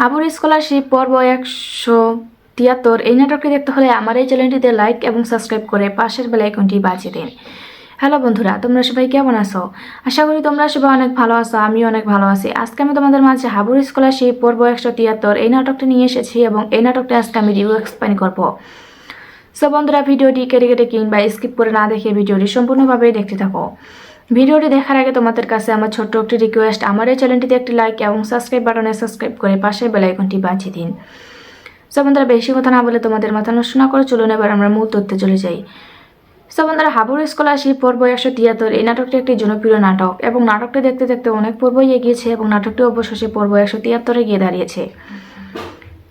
হাবুর স্কলারশিপ পর্ব 173 এই নাটকটি দেখতে হলে আমার এই চ্যানেলটিতে লাইক এবং সাবস্ক্রাইব করে পাশের বেল আইকনটি বাজিয়ে দিন। হ্যালো বন্ধুরা, তোমরা সবাই কেমন আছো? আশা করি তোমরা সবাই অনেক ভালো আছো, আমিও অনেক ভালো আছি। আজকে আমি তোমাদের মাঝে হাবুর স্কলারশিপ পর্ব 173 এই নাটকটি নিয়ে এসেছি এবং এই নাটকটি আজকে আমি রিভিউ এক্সপ্লেন করবো। সো বন্ধুরা, ভিডিওটি কেটে কেটে কিংবা স্কিপ করে না দেখে ভিডিওটি সম্পূর্ণভাবে দেখতে থাকো। ভিডিওটি দেখার আগে তোমাদের কাছে আমার ছোট্ট একটি রিকোয়েস্ট, আমার এই চ্যানেলটিতে একটি লাইক এবং সাবস্ক্রাইব বাটনে সাবস্ক্রাইব করে পাশের বেল আইকনটি বাজিয়ে দিন। সো বন্ধুরা, বেশি কথা না বলে তোমাদের মাথা নষ্ট না করে চলুন এবার আমরা মূল তথ্যে চলে যাই। সো বন্ধুরা, হাবুর স্কলারশিপ পর্ব 173 এই নাটকটি একটি জনপ্রিয় নাটক এবং নাটকটি দেখতে দেখতে অনেক পর্বই এগিয়েছে এবং নাটকটি অবশেষে পর্ব 173 গিয়ে দাঁড়িয়েছে।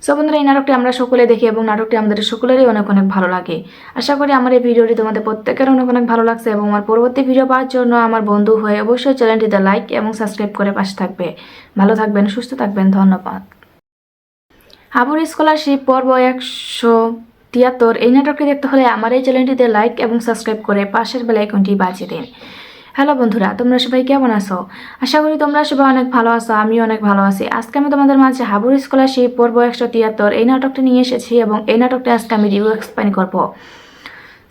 সো বন্ধুরা, এই নাটকটি আমরা সকলে দেখি এবং নাটকটি আমাদের সকলেরই অনেক অনেক ভালো লাগে। আশা করি আমার এই ভিডিওটি তোমাদের প্রত্যেকের অনেক অনেক ভালো লাগছে এবং আমার পরবর্তী ভিডিও পাওয়ার জন্য আমার বন্ধু হয়ে অবশ্যই চ্যানেলটিতে লাইক এবং সাবস্ক্রাইব করে পাশে থাকবে। ভালো থাকবেন, সুস্থ থাকবেন, ধন্যবাদ। হাবুর স্কলারশিপ পর্ব 173 এই নাটকটি দেখতে হলে আমার এই চ্যানেলটিতে লাইক এবং সাবস্ক্রাইব করে পাশের বেল আইকনটি বাজিয়ে দিন। হ্যালো বন্ধুরা, তোমরা সবাই কেমন আছো? আশা করি তোমরা সবাই অনেক ভালো আছো, আমিও অনেক ভালো আছি। আজকে আমি তোমাদের মাঝে হাবুর স্কলারশিপ পর্ব 173 এই নাটকটি নিয়ে এসেছি এবং এই নাটকটি আজকে আমি রিভিউ এক্সপ্লেন করবো।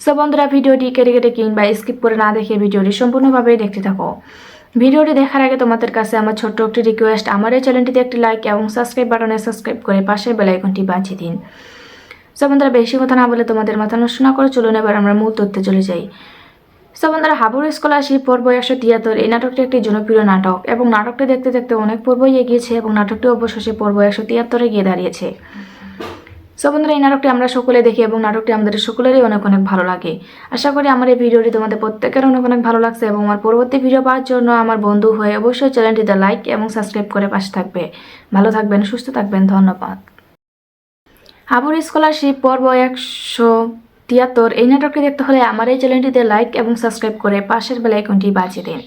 সো বন্ধুরা, ভিডিওটি কেটে কেটে কিংবা স্কিপ করে না দেখে ভিডিওটি সম্পূর্ণভাবে দেখতে থাকো। ভিডিওটি দেখার আগে তোমাদের কাছে আমার ছোট্ট একটি রিকোয়েস্ট, আমার এই চ্যানেলটিতে একটি লাইক এবং সাবস্ক্রাইব বাটনে সাবস্ক্রাইব করে পাশের বেল আইকনটি বাজিয়ে দিন। সো বন্ধুরা, বেশি কথা না বলে তোমাদের মাথা নষ্ট না করে চলুন এবার আমরা মূল তথ্যে চলে যাই। সো বন্ধুরা, হাবুর স্কলারশিপ পর্ব 173 এই নাটকটি একটি জনপ্রিয় নাটক এবং নাটকটি দেখতে দেখতে অনেক পর্বই এগিয়েছে এবং নাটকটি অবশেষে পর্ব 173 গিয়ে দাঁড়িয়েছে। সো বন্ধুরা, এই নাটকটি আমরা সকলে দেখি এবং নাটকটি আমাদের সকলেরই অনেক অনেক ভালো লাগে। আশা করি আমার এই ভিডিওটি তোমাদের প্রত্যেকের অনেক অনেক ভালো লাগছে এবং আমার পরবর্তী ভিডিও পাওয়ার জন্য আমার বন্ধু হয়ে অবশ্যই চ্যানেলটিতে লাইক এবং সাবস্ক্রাইব করে পাশে থাকবে। ভালো থাকবেন, সুস্থ থাকবেন, ধন্যবাদ। হাবুর স্কলারশিপ পর্ব 173 এই নাটকটি দেখতে হলে আমার এই চ্যানেলটিতে লাইক এবং সাবস্ক্রাইব করে পাশের বেল আইকনটি বাজিয়ে দিন।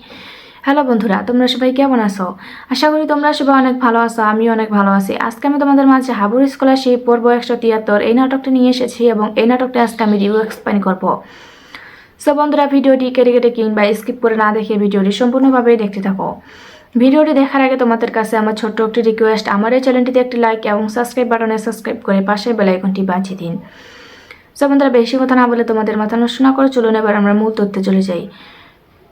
হ্যালো বন্ধুরা, তোমরা সবাই কেমন আছো? আশা করি তোমরা সবাই অনেক ভালো আছো, আমিও অনেক ভালো আছি। আজকে আমি তোমাদের মাঝে হাবুর স্কলারশিপ পর্ব 173 এই নাটকটি নিয়ে এসেছি এবং এই নাটকটি আজকে আমি রিভিউ এক্সপ্লেন করবো। সো বন্ধুরা, ভিডিওটি কেটে কেটে কিংবা স্কিপ করে না দেখে ভিডিওটি সম্পূর্ণভাবে দেখতে থাকো। ভিডিওটি দেখার আগে তোমাদের কাছে আমার ছোট্ট একটি রিকোয়েস্ট, আমার এই চ্যানেলটিতে একটি লাইক এবং সাবস্ক্রাইব বাটনে সাবস্ক্রাইব করে পাশের বেল আইকনটি বাজিয়ে দিন। সো বন্ধুরা, বেশি কথা না বলে তোমাদের মাথা নষ্ট না করে চলুন এবার আমরা মূল তথ্যে চলে যাই।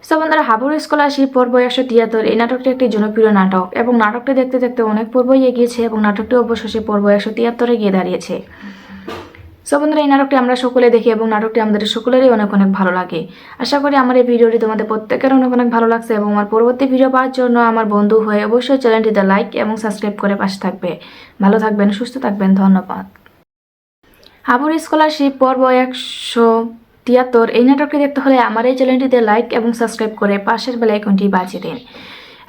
সো বন্ধুরা, হাবুর স্কলারশিপ পর্ব 173 এই নাটকটি একটি জনপ্রিয় নাটক এবং নাটকটি দেখতে দেখতে অনেক পর্বই এগিয়েছে এবং নাটকটি অবশেষে পর্ব 173 গিয়ে দাঁড়িয়েছে। সো বন্ধুরা, এই নাটকটি আমরা সকলে দেখি এবং নাটকটি আমাদের সকলেরই অনেক অনেক ভালো লাগে। আশা করি আমার এই ভিডিওটি তোমাদের প্রত্যেকের অনেক অনেক ভালো লাগছে এবং আমার পরবর্তী ভিডিও পাওয়ার জন্য আমার বন্ধু হয়ে অবশ্যই চ্যানেলটিতে লাইক এবং সাবস্ক্রাইব করে পাশে থাকবে। ভালো থাকবেন, সুস্থ থাকবেন, ধন্যবাদ। হাবুর স্কলারশিপ পর্ব 173 এই নাটকটি দেখতে হলে আমার এই চ্যানেলটিতে লাইক এবং সাবস্ক্রাইব করে পাশের বেল আইকনটি বাজিয়ে দিন।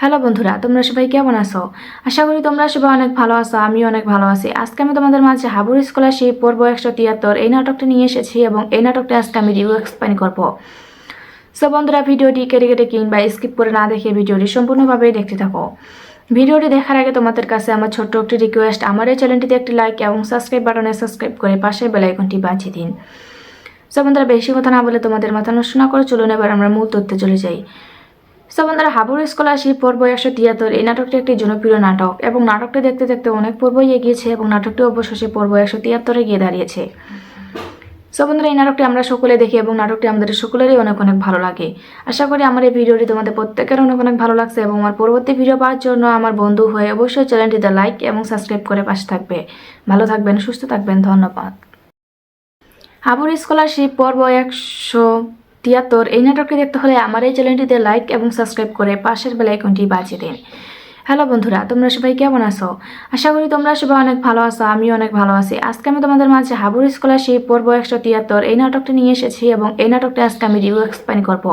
হ্যালো বন্ধুরা, তোমরা সবাই কেমন আছো? আশা করি তোমরা সবাই অনেক ভালো আছো, আমিও অনেক ভালো আছি। আজকে আমি তোমাদের মাঝে হাবুর স্কলারশিপ পর্ব 173 এই নাটকটি নিয়ে এসেছি এবং এই নাটকটি আজকে আমি রিভিউ এক্সপ্লেন করবো। সো বন্ধুরা, ভিডিওটি কেটে কেটে কিংবা স্কিপ করে না দেখে ভিডিওটি সম্পূর্ণভাবে দেখতে থাকো। ভিডিওটি দেখার আগে তোমাদের কাছে আমার ছোট্ট একটি রিকোয়েস্ট, আমার এই চ্যানেলটিতে একটি লাইক এবং সাবস্ক্রাইব বাটনে সাবস্ক্রাইব করে পাশের বেল আইকনটি বাজিয়ে দিন। সো বন্ধুরা, বেশি কথা না বলে তোমাদের মাথা নষ্ট না করে চলুন এবার আমরা মূল তথ্যে চলে যাই। সো বন্ধুরা, হাবুর স্কলারশিপ পর্ব 173 এই নাটকটি একটি জনপ্রিয় নাটক এবং নাটকটি দেখতে দেখতে অনেক পর্বই এগিয়েছে এবং নাটকটি অবশেষে পর্ব 173 গিয়ে দাঁড়িয়েছে। সো বন্ধুরা, এই নাটকটি আমরা সকলে দেখি এবং নাটকটি আমাদের সকলেরই অনেক অনেক ভালো লাগে। আশা করি আমার এই ভিডিওটি তোমাদের প্রত্যেকের অনেক অনেক ভালো লাগছে এবং আমার পরবর্তী ভিডিও পাওয়ার জন্য আমার বন্ধু হয়ে অবশ্যই চ্যানেলটিতে লাইক এবং সাবস্ক্রাইব করে পাশে থাকবে। ভালো থাকবেন, সুস্থ থাকবেন, ধন্যবাদ। হাবুর স্কলারশিপ পর্ব 173 এই নাটকটি দেখতে হলে আমার এই চ্যানেলটিতে লাইক এবং সাবস্ক্রাইব করে পাশের বেল আইকনটি বাজিয়ে দিন। হ্যালো বন্ধুরা, তোমরা সবাই কেমন আছো? আশা করি তোমরা সবাই অনেক ভালো আছো, আমিও অনেক ভালো আছি। আজকে আমি তোমাদের মাঝে হাবুর স্কলারশিপ পর্ব 173 এই নাটকটি নিয়ে এসেছি এবং এই নাটকটি আজকে আমি রিভিউ এক্সপ্লেন করবো।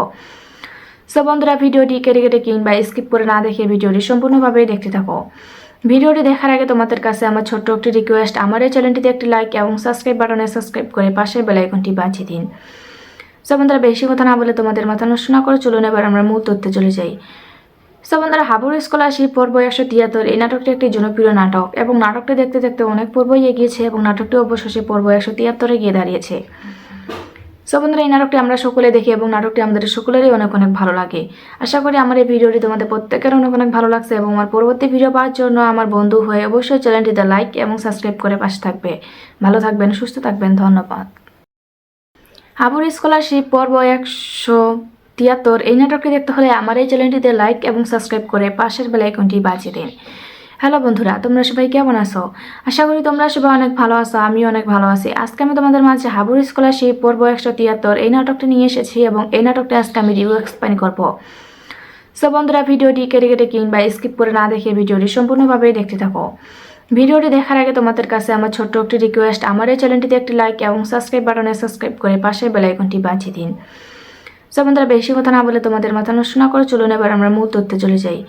সো বন্ধুরা, ভিডিওটি কেটে কেটে কিংবা স্কিপ করে না দেখে ভিডিওটি সম্পূর্ণভাবে দেখতে থাকো। ভিডিওটি দেখার আগে তোমাদের কাছে আমার ছোট্ট একটি রিকোয়েস্ট, আমার এই চ্যানেলটিতে একটি লাইক এবং সাবস্ক্রাইব বাটনে সাবস্ক্রাইব করে পাশের বেল আইকনটি বাজিয়ে দিন। সো বন্ধুরা, বেশি কথা না বলে তোমাদের মাথা নষ্ট না করে চলুন এবার আমরা মূল তথ্যে চলে যাই। সো বন্ধুরা, হাবুর স্কলারশিপ পর্ব 173 এই নাটকটি একটি জনপ্রিয় নাটক এবং নাটকটি দেখতে দেখতে অনেক পর্বই এগিয়েছে এবং নাটকটি অবশেষে পর্ব 173 গিয়ে দাঁড়িয়েছে। সো বন্ধুরা, এই নাটকটি আমরা সকলে দেখি এবং নাটকটি আমাদের সকলেরই অনেক অনেক ভালো লাগে। আশা করি আমার এই ভিডিওটি তোমাদের প্রত্যেকের অনেক অনেক ভালো লাগছে এবং আমার পরবর্তী ভিডিও পাওয়ার জন্য আমার বন্ধু হয়ে অবশ্যই চ্যানেলটিতে লাইক এবং সাবস্ক্রাইব করে পাশে থাকবে। ভালো থাকবেন, সুস্থ থাকবেন, ধন্যবাদ। হাবুর স্কলারশিপ পর্ব 173। এই নাটকটি দেখতে হলে আমার এই চ্যানেলটিতে লাইক এবং সাবস্ক্রাইব করে পাশের বেল আইকনটি বাজিয়ে দিন। হ্যালো বন্ধুরা, তোমরা সবাই কেমন আছো? আশা করি তোমরা সবাই অনেক ভালো আছো, আমিও অনেক ভালো আছি। আজকে আমি তোমাদের মাঝে হাবুর স্কলারশিপ পর্ব 173 এই নাটকটি নিয়ে এসেছি এবং এই নাটকটি আজকে আমি রিভিউ এক্সপ্লেন করব। সো বন্ধুরা, ভিডিওটি কেটে কেটে কিংবা স্কিপ করে না দেখে ভিডিওটি সম্পূর্ণভাবে দেখতে থাকো। ভিডিওটি দেখার আগে তোমাদের কাছে আমার ছোট্ট একটি রিকোয়েস্ট, আমার এই চ্যানেলটিতে একটি লাইক এবং সাবস্ক্রাইব বাটনে সাবস্ক্রাইব করে পাশের বেল আইকনটি বাজিয়ে দিন। সো বন্ধুরা, বেশি কথা না বলে তোমাদের মাথা নষ্ট না করে চলুন এবার আমরা মূল তথ্যে চলে যাই।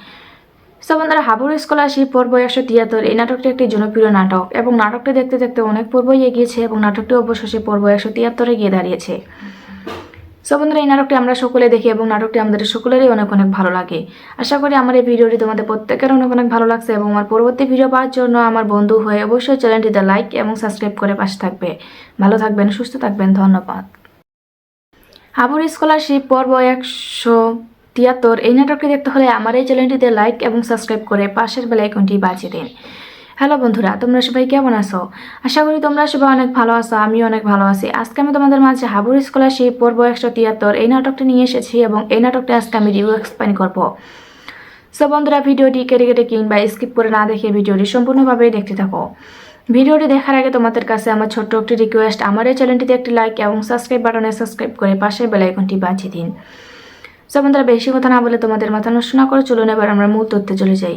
সো বন্ধুরা, হাবুর স্কলারশিপ পর্ব 173 এই নাটকটি একটি জনপ্রিয় নাটক এবং নাটকটি দেখতে দেখতে অনেক পর্বই এগিয়েছে এবং নাটকটি অবশেষে পর্ব 173 গিয়ে দাঁড়িয়েছে। সো বন্ধুরা, এই নাটকটি আমরা সকলে দেখি এবং নাটকটি আমাদের সকলেরই অনেক অনেক ভালো লাগে। আশা করি আমার এই ভিডিওটি তোমাদের প্রত্যেকের অনেক অনেক ভালো লাগছে এবং আমার পরবর্তী ভিডিও পাওয়ার জন্য আমার বন্ধু হয়ে অবশ্যই চ্যানেলটিতে লাইক এবং সাবস্ক্রাইব করে পাশে থাকবে। ভালো থাকবেন, সুস্থ থাকবেন, ধন্যবাদ। হাবুর স্কলারশিপ পর্ব 173 এই নাটকটি দেখতে হলে আমার এই চ্যানেলটিতে লাইক এবং সাবস্ক্রাইব করে পাশের বেল আইকনটি বাজিয়ে দিন। হ্যালো বন্ধুরা, তোমরা সবাই কেমন আছো? আশা করি তোমরা সবাই অনেক ভালো আছো, আমিও অনেক ভালো আছি। আজকে আমি তোমাদের মাঝে হাবুর স্কলারশিপ পর্ব 173 এই নাটকটি নিয়ে এসেছি এবং এই নাটকটি আজকে আমি রিভিউ এক্সপ্লেন করব। সো বন্ধুরা, ভিডিওটি কেটে কেটে কিংবা স্কিপ করে না দেখে ভিডিওটি সম্পূর্ণভাবে দেখতে থাকো। ভিডিওটি দেখার আগে তোমাদের কাছে আমার ছোট্ট একটি রিকোয়েস্ট, আমার এই চ্যানেলটিতে একটি লাইক এবং সাবস্ক্রাইব বাটনে সাবস্ক্রাইব করে পাশের বেল আইকনটি বাজিয়ে দিন। সো বন্ধুরা, বেশি কথা না বলে তোমাদের মাথা নষ্ট না করে চলুন এবার আমরা মূল তথ্যে চলে যাই।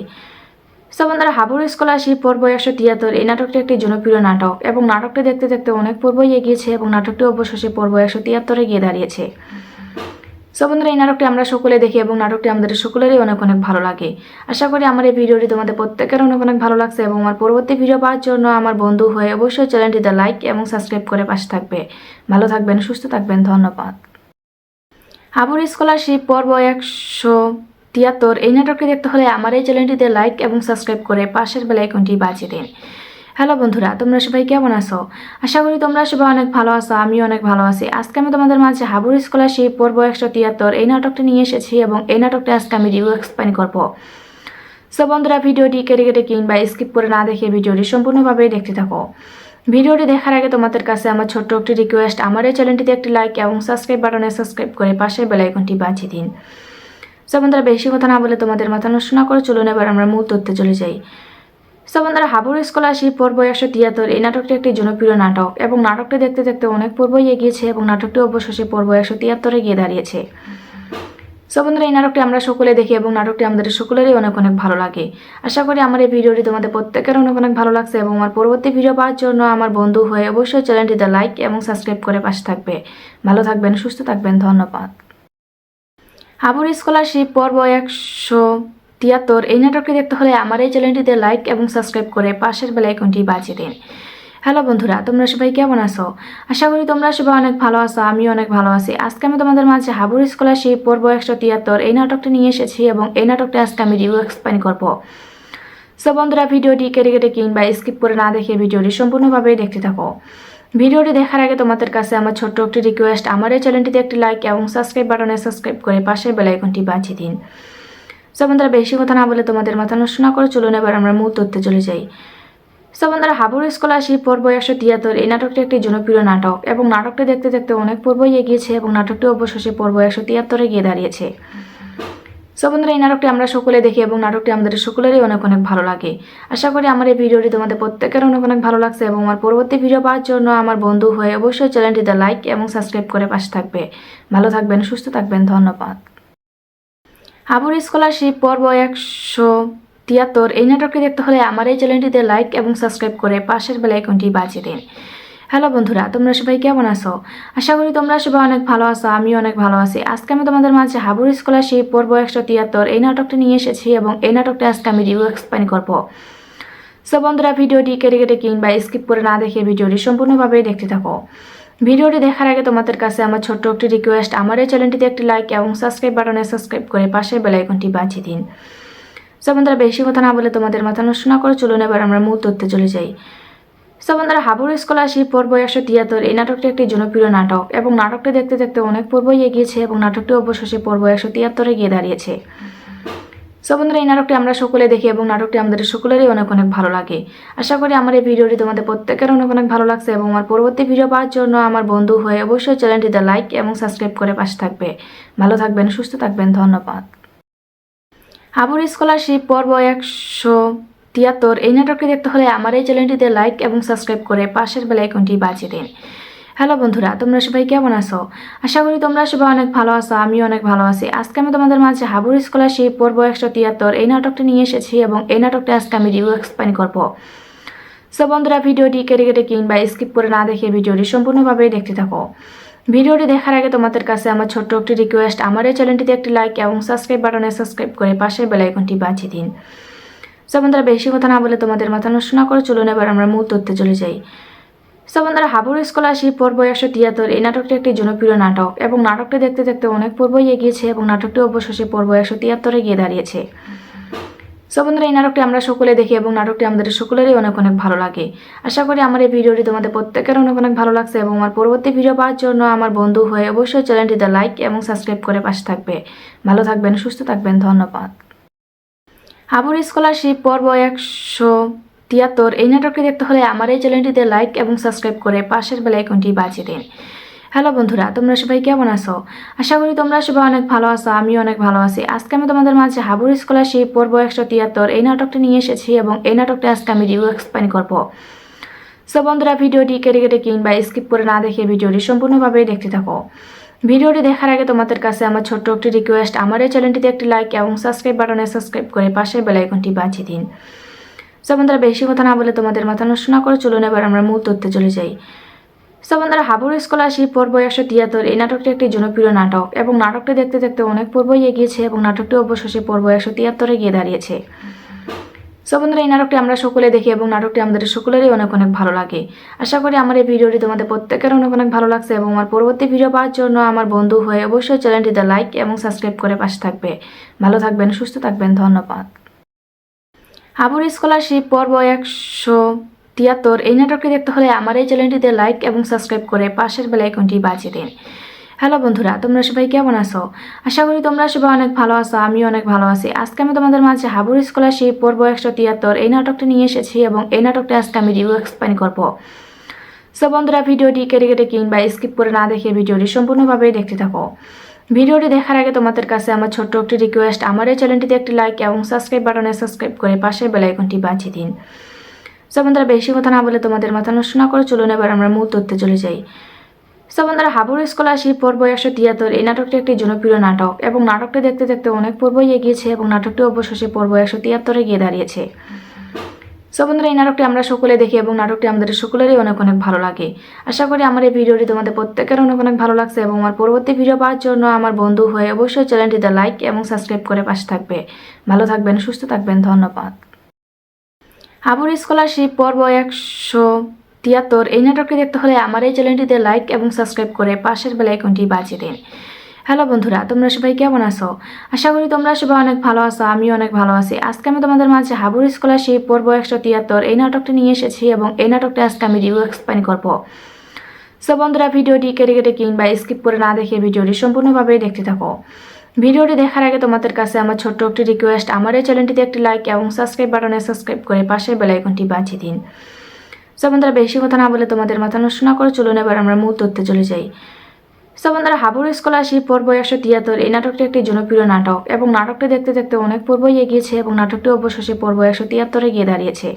সো বন্ধুরা, হাবুর স্কলারশিপ পর্ব 173 এই নাটকটি একটি জনপ্রিয় নাটক এবং নাটকটি দেখতে দেখতে অনেক পর্বই এগিয়েছে এবং নাটকটি অবশেষে পর্ব 173 গিয়ে দাঁড়িয়েছে। সো বন্ধুরা, এই নাটকটি আমরা সকলে দেখি এবং নাটকটি আমাদের সকলেরই অনেক অনেক ভালো লাগে। আশা করি আমার এই ভিডিওটি তোমাদের প্রত্যেকের অনেক অনেক ভালো লাগছে এবং আমার পরবর্তী ভিডিও পাওয়ার জন্য আমার বন্ধু হয়ে অবশ্যই চ্যানেলটিতে লাইক এবং সাবস্ক্রাইব করে পাশে থাকবে। ভালো থাকবেন, সুস্থ থাকবেন, ধন্যবাদ। হাবুর স্কলারশিপ পর্ব 173 এই নাটকটি দেখতে হলে আমার এই চ্যানেলটিতে লাইক এবং সাবস্ক্রাইব করে পাশের বেল আইকনটি বাজিয়ে দিন। হ্যালো বন্ধুরা, তোমরা সবাই কেমন আছো? আশা করি তোমরা সবাই অনেক ভালো আছো, আমিও অনেক ভালো আছি। আজকে আমি তোমাদের মাঝে হাবুর স্কলারশিপ পর্ব 173 এই নাটকটি নিয়ে এসেছি এবং এই নাটকটি আজকে আমি রিভিউ এক্সপ্লেন করব। সো বন্ধুরা, ভিডিওটি কেটে কেটে কিংবা স্কিপ করে না দেখে ভিডিওটি সম্পূর্ণভাবে দেখতে থাকো। ভিডিওটি দেখার আগে তোমাদের কাছে আমার ছোট্ট একটি রিকোয়েস্ট, আমার এই চ্যানেলটিতে একটি লাইক এবং সাবস্ক্রাইব বাটনে সাবস্ক্রাইব করে পাশের বেল আইকনটি বাজিয়ে দিন। সো বন্ধুরা, বেশি কথা না বলে তোমাদের মাথা নষ্ট না করে চলুন এবার আমরা মূল তথ্যে চলে যাই। সো বন্ধুরা, হাবুর স্কলারশিপ পর্ব 173 এই নাটকটি একটি জনপ্রিয় নাটক এবং নাটকটি দেখতে দেখতে অনেক পর্বই এগিয়েছে এবং নাটকটি অবশেষে পর্ব 173 গিয়ে দাঁড়িয়েছে। সো বন্ধুরা, এই নাটকটি আমরা সকলে দেখি এবং নাটকটি আমাদের সকলেরই অনেক অনেক ভালো লাগে। আশা করি আমার এই ভিডিওটি তোমাদের প্রত্যেকের অনেক অনেক ভালো লাগছে এবং আমার পরবর্তী ভিডিও পাওয়ার জন্য আমার বন্ধু হয়ে অবশ্যই চ্যানেলটিতে লাইক এবং সাবস্ক্রাইব করে পাশে থাকবে। ভালো থাকবেন, সুস্থ থাকবেন, ধন্যবাদ। হাবুর স্কলারশিপ পর্ব 173 এই নাটকটি দেখতে হলে আমার এই চ্যানেলটিতে লাইক এবং সাবস্ক্রাইব করে পাশের বেল আইকনটি বাজিয়ে দিন। হ্যালো বন্ধুরা, তোমরা সবাই কেমন আছো? আশা করি তোমরা সবাই অনেক ভালো আছো, আমিও অনেক ভালো আছি। আজকে আমি তোমাদের মাঝে হাবুর স্কলারশিপ পর্ব 173 এই নাটকটি নিয়ে এসেছি এবং এই নাটকটি আজকে আমি রিভিউ এক্সপ্লেন করব। সো বন্ধুরা, ভিডিওটি কেটে কেটে কিংবা স্কিপ করে না দেখে ভিডিওটি সম্পূর্ণভাবে দেখতে থাকো। ভিডিওটি দেখার আগে তোমাদের কাছে আমার ছোট্ট একটি রিকোয়েস্ট, আমার এই চ্যানেলটিতে একটি লাইক এবং সাবস্ক্রাইব বাটনে সাবস্ক্রাইব করে পাশের বেল আইকনটি বাজিয়ে দিন। সো বন্ধুরা, বেশি কথা না বলে তোমাদের মাথা নষ্ট না করে চলুন এবার আমরা মূল তথ্যে চলে যাই। সো বন্ধুরা, হাবুর স্কলারশিপ পর্ব 173 এই নাটকটি একটি জনপ্রিয় নাটক এবং নাটকটি দেখতে দেখতে অনেক পর্বই এগিয়েছে এবং নাটকটি অবশেষে পর্ব 173 গিয়ে দাঁড়িয়েছে। সো বন্ধুরা, এই নাটকটি আমরা সকলে দেখি এবং নাটকটি আমাদের সকলেরই অনেক অনেক ভালো লাগে। আশা করি আমার এই ভিডিওটি তোমাদের প্রত্যেকের অনেক অনেক ভালো লাগছে এবং আমার পরবর্তী ভিডিও পাওয়ার জন্য আমার বন্ধু হয়ে অবশ্যই চ্যানেলটিতে লাইক এবং সাবস্ক্রাইব করে পাশে থাকবে। ভালো থাকবেন, সুস্থ থাকবেন, ধন্যবাদ। হাবুর স্কলারশিপ পর্ব 173 এই নাটকটি দেখতে হলে আমার এই চ্যানেলটিতে লাইক এবং সাবস্ক্রাইব করে পাশের বেল আইকনটি বাজিয়ে দিন। হ্যালো বন্ধুরা, তোমরা সবাই কেমন আছো? আশা করি তোমরা সবাই অনেক ভালো আছো, আমিও অনেক ভালো আছি। আজকে আমি তোমাদের মাঝে হাবুর স্কলারশিপ পর্ব 173 এই নাটকটি নিয়ে এসেছি এবং এই নাটকটি আজকে আমি রিভিউ এক্সপ্লেন করব। সো বন্ধুরা, ভিডিওটি কেটে কেটে কিংবা স্কিপ করে না দেখে ভিডিওটি সম্পূর্ণভাবে দেখতে থাকো। ভিডিওটি দেখার আগে তোমাদের কাছে আমার ছোট্ট একটি রিকোয়েস্ট, আমার এই চ্যানেলটিতে একটি লাইক এবং সাবস্ক্রাইব বাটনে সাবস্ক্রাইব করে পাশের বেল আইকনটি বাজিয়ে দিন। সো বন্ধুরা, বেশি কথা না বলে তোমাদের মাথা নষ্ট না করে চলুন এবার আমরা মূল তথ্যে চলে যাই। সো বন্ধুরা, হাবুর স্কলারশিপ পর্ব 173 এই নাটকটি একটি জনপ্রিয় নাটক এবং নাটকটি দেখতে দেখতে অনেক পর্বই এগিয়েছে এবং নাটকটি অবশেষে পর্ব 173 গিয়ে দাঁড়িয়েছে। সো বন্ধুরা, এই নাটকটি আমরা সকলে দেখি এবং নাটকটি আমাদের সকলেরই অনেক অনেক ভালো লাগে। আশা করি আমার এই ভিডিওটি তোমাদের প্রত্যেকের অনেক অনেক ভালো লাগছে এবং আমার পরবর্তী ভিডিও পাওয়ার জন্য আমার বন্ধু হয়ে অবশ্যই চ্যানেলটিতে লাইক এবং সাবস্ক্রাইব করে পাশে থাকবে। ভালো থাকবেন, সুস্থ থাকবেন, ধন্যবাদ। হাবুর স্কলারশিপ পর্ব 173 এই নাটকটি দেখতে হলে আমার এই চ্যানেলটিতে লাইক এবং সাবস্ক্রাইব করে পাশের বেল আইকনটি বাজিয়ে দিন। হ্যালো বন্ধুরা, তোমরা সবাই কেমন আছো? আশা করি তোমরা সবাই অনেক ভালো আছো, আমিও অনেক ভালো আছি। আজকে আমি তোমাদের মাঝে হাবুর স্কলারশিপ পর্ব 173 এই নাটকটি নিয়ে এসেছি এবং এই নাটকটি আজকে আমি রিভিউ এক্সপ্লেইন করব। সো বন্ধুরা, ভিডিওটি কেটে কেটে কিংবা স্কিপ করে না দেখে ভিডিওটি সম্পূর্ণভাবে দেখতে থাকো। ভিডিওটি দেখার আগে তোমাদের কাছে আমার ছোট্ট একটি রিকোয়েস্ট, আমার এই চ্যানেলটিতে একটি লাইক এবং সাবস্ক্রাইব বাটনে সাবস্ক্রাইব করে পাশের বেল আইকনটি বাজিয়ে দিন। সো বন্ধুরা, বেশি কথা না বলে তোমাদের মাথা নষ্ট না করে চলুন এবার আমরা মূল তথ্যে চলে যাই। সো বন্ধুরা, হাবুর স্কলারশিপ পর্ব 173 এই নাটকটি একটি জনপ্রিয় নাটক এবং নাটকটি দেখতে দেখতে অনেক পর্বই এগিয়েছে এবং নাটকটি অবশেষে পর্ব 173 গিয়ে দাঁড়িয়েছে। সো বন্ধুরা, এই নাটকটি আমরা সকলে দেখি এবং নাটকটি আমাদের সকলেরই অনেক অনেক ভালো লাগে। আশা করি আমার এই ভিডিওটি তোমাদের প্রত্যেকের অনেক অনেক ভালো লাগছে এবং আমার পরবর্তী ভিডিও পাওয়ার জন্য আমার বন্ধু হয়ে অবশ্যই চ্যানেলটিতে লাইক এবং সাবস্ক্রাইব করে পাশে থাকবে। ভালো থাকবেন, সুস্থ থাকবেন, ধন্যবাদ। হাবুর স্কলারশিপ পর্ব 173 এই নাটকটি দেখতে হলে আমার এই চ্যানেলটিতে লাইক এবং সাবস্ক্রাইব করে পাশের বেল আইকনটি বাজিয়ে দিন। হ্যালো বন্ধুরা, তোমরা সবাই কেমন আছো? আশা করি তোমরা সবাই অনেক ভালো আছো, আমিও অনেক ভালো আছি। আজকে আমি তোমাদের মাঝে হাবুর স্কলারশিপ পর্ব 173 এই নাটকটি নিয়ে এসেছি এবং এই নাটকটি আজকে আমি রিভিউ এক্সপ্লেইন করব। সো বন্ধুরা, ভিডিওটি কেটে কেটে কিংবা স্কিপ করে না দেখে ভিডিওটি সম্পূর্ণভাবে দেখতে থাকো। ভিডিওটি দেখার আগে তোমাদের কাছে আমার ছোট্ট একটি রিকোয়েস্ট, আমার এই চ্যানেলটিতে একটি লাইক এবং সাবস্ক্রাইব বাটনে সাবস্ক্রাইব করে পাশের বেল আইকনটি বাজিয়ে দিন। সো বন্ধুরা, বেশি কথা না বলে তোমাদের মাথা নষ্ট না করে চলুন এবার আমরা মূল তথ্যে চলে যাই। সো বন্ধুরা, হাবুর স্কলারশিপ পর্ব 173 এই নাটকটি একটি জনপ্রিয় নাটক এবং নাটকটি দেখতে দেখতে অনেক পর্বই এগিয়েছে এবং নাটকটি অবশেষে পর্ব 173 গিয়ে দাঁড়িয়েছে। সো বন্ধুরা, এই নাটকটি আমরা সকলে দেখি এবং নাটকটি আমাদের সকলেরই অনেক অনেক ভালো লাগে। আশা করি আমার এই ভিডিওটি তোমাদের প্রত্যেকের অনেক অনেক ভালো লাগছে এবং আমার পরবর্তী ভিডিও পাওয়ার জন্য আমার বন্ধু হয়ে অবশ্যই চ্যানেলটিতে লাইক এবং সাবস্ক্রাইব করে পাশে থাকবে। ভালো থাকবেন, সুস্থ থাকবেন, ধন্যবাদ। হাবুর স্কলারশিপ পর্ব 173 এই নাটকটি দেখতে হলে আমার এই চ্যানেলটিতে লাইক এবং সাবস্ক্রাইব করে পাশের বেল আইকনটি বাজিয়ে দিন। হ্যালো বন্ধুরা, তোমরা সবাই কেমন আছো? আশা করি তোমরা সবাই অনেক ভালো আছো, আমিও অনেক ভালো আছি। আজকে আমি তোমাদের মাঝে হাবুর স্কলারশিপ পর্ব 173 এই নাটকটি নিয়ে এসেছি এবং এই নাটকটি আজকে আমি রিভিউ এক্সপ্লেইন করব। সো বন্ধুরা, ভিডিওটি কেটে কেটে কিংবা স্কিপ করে না দেখে ভিডিওটি সম্পূর্ণভাবে দেখতে থাকো। ভিডিওটি দেখার আগে তোমাদের কাছে আমার ছোট্ট একটি রিকোয়েস্ট, আমার এই চ্যানেলটিতে একটি লাইক এবং সাবস্ক্রাইব বাটনে সাবস্ক্রাইব করে পাশের বেল আইকনটি বাজিয়ে দিন। সো বন্ধুরা, বেশি কথা না বলে তোমাদের মাথা নষ্ট না করে চলুন এবার আমরা মূল তথ্যে চলে যাই। সো বন্ধুরা, হাবুর স্কলারশিপ পর্ব 173 এই নাটকটি একটি জনপ্রিয় নাটক এবং নাটকটি দেখতে দেখতে অনেক পর্বই এগিয়েছে এবং নাটকটি অবশেষে পর্ব 173 গিয়ে দাঁড়িয়েছে। সো বন্ধুরা, এই নাটকটি আমরা সকলে দেখি এবং নাটকটি আমাদের সকলেরই অনেক অনেক ভালো লাগে। আশা করি আমার এই ভিডিওটি তোমাদের প্রত্যেকের অনেক অনেক ভালো লাগছে এবং আমার পরবর্তী ভিডিও পাওয়ার জন্য আমার বন্ধু হয়ে অবশ্যই চ্যানেলটিতে লাইক এবং সাবস্ক্রাইব করে পাশে থাকবে। ভালো থাকবেন, সুস্থ থাকবেন, ধন্যবাদ। হাবুর স্কলারশিপ পর্ব 173 এই নাটকটি দেখতে হলে আমার এই চ্যানেলটিতে লাইক এবং সাবস্ক্রাইব করে পাশের বেল আইকনটি বাজিয়ে দিন। হ্যালো বন্ধুরা, তোমরা সবাই কেমন আছো? আশা করি তোমরা সবাই অনেক ভালো আছো, আমিও অনেক ভালো আছি। আজকে আমি তোমাদের মাঝে হাবুর স্কলারশিপ পর্ব 173 এই নাটকটি নিয়ে এসেছি এবং এই নাটকটি আজকে আমি রিভিউ এক্সপ্লেইন করব। সো বন্ধুরা, ভিডিওটি কেটে কেটে কিংবা স্কিপ করে না দেখে ভিডিওটি সম্পূর্ণভাবে দেখতে থাকো। ভিডিওটি দেখার আগে তোমাদের কাছে আমার ছোট্ট একটি রিকোয়েস্ট, আমার এই চ্যানেলটিতে একটি লাইক এবং সাবস্ক্রাইব বাটনে সাবস্ক্রাইব করে পাশের বেল আইকনটি বাজিয়ে দিন। সো বন্ধুরা, বেশি কথা না বলে তোমাদের মাথা নষ্ট না করে চলুন এবার আমরা মূল তথ্যে চলে যাই। সো বন্ধুরা, হাবুর স্কলারশিপ পর্ব 173 এই নাটকটি একটি জনপ্রিয় নাটক এবং নাটকটি দেখতে দেখতে অনেক পর্বই এগিয়েছে এবং নাটকটি অবশেষে পর্ব 173 গিয়ে দাঁড়িয়েছে।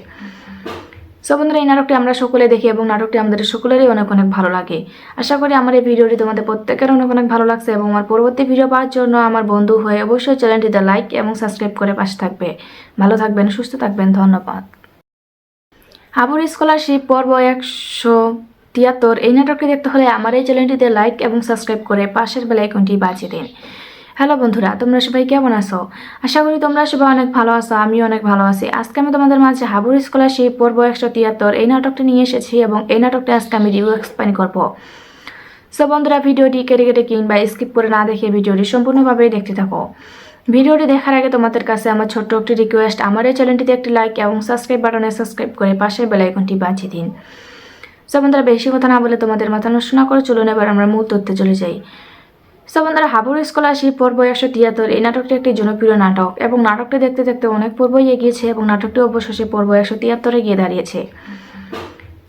সো বন্ধুরা, এই নাটকটি আমরা সকলে দেখি এবং নাটকটি আমাদের সকলেরই অনেক অনেক ভালো লাগে। আশা করি আমার এই ভিডিওটি তোমাদের প্রত্যেকের অনেক অনেক ভালো লাগছে এবং আমার পরবর্তী ভিডিও পাওয়ার জন্য আমার বন্ধু হয়ে অবশ্যই চ্যানেলটিতে লাইক এবং সাবস্ক্রাইব করে পাশে থাকবে। ভালো থাকবেন, সুস্থ থাকবেন, ধন্যবাদ। হাবুর স্কলারশিপ পর্ব 173 এই নাটকটি দেখতে হলে আমার এই চ্যানেলটিতে লাইক এবং সাবস্ক্রাইব করে পাশের বেল আইকনটি বাজিয়ে দিন। হ্যালো বন্ধুরা, তোমরা সবাই কেমন আছো? আশা করি তোমরা সবাই অনেক ভালো আছো, আমিও অনেক ভালো আছি। আজকে আমি তোমাদের মাঝে হাবুর স্কলারশিপ পর্ব 173 এই নাটকটি নিয়ে এসেছি এবং এই নাটকটি আজকে আমি রিভিউ এক্সপ্লেইন করব। সো বন্ধুরা, ভিডিওটি কেটে কেটে কিংবা স্কিপ করে না দেখে ভিডিওটি সম্পূর্ণভাবে দেখতে থাকো। ভিডিওটি দেখার আগে তোমাদের কাছে আমার ছোট্ট একটি রিকোয়েস্ট, আমার এই চ্যানেলটিতে একটি লাইক এবং সাবস্ক্রাইব বাটনে সাবস্ক্রাইব করে পাশের বেল আইকনটি বাজিয়ে দিন। সো বন্ধুরা, বেশি কথা না বলে তোমাদের মাথা নষ্ট না করে চলুন এবার আমরা মূল তথ্যে চলে যাই। সো বন্ধুরা, হাবুর স্কলারশিপ পর্ব 173 এই নাটকটি একটি জনপ্রিয় নাটক এবং নাটকটি দেখতে দেখতে অনেক পর্বই এগিয়েছে এবং নাটকটি অবশেষে পর্ব 173 গিয়ে দাঁড়িয়েছে।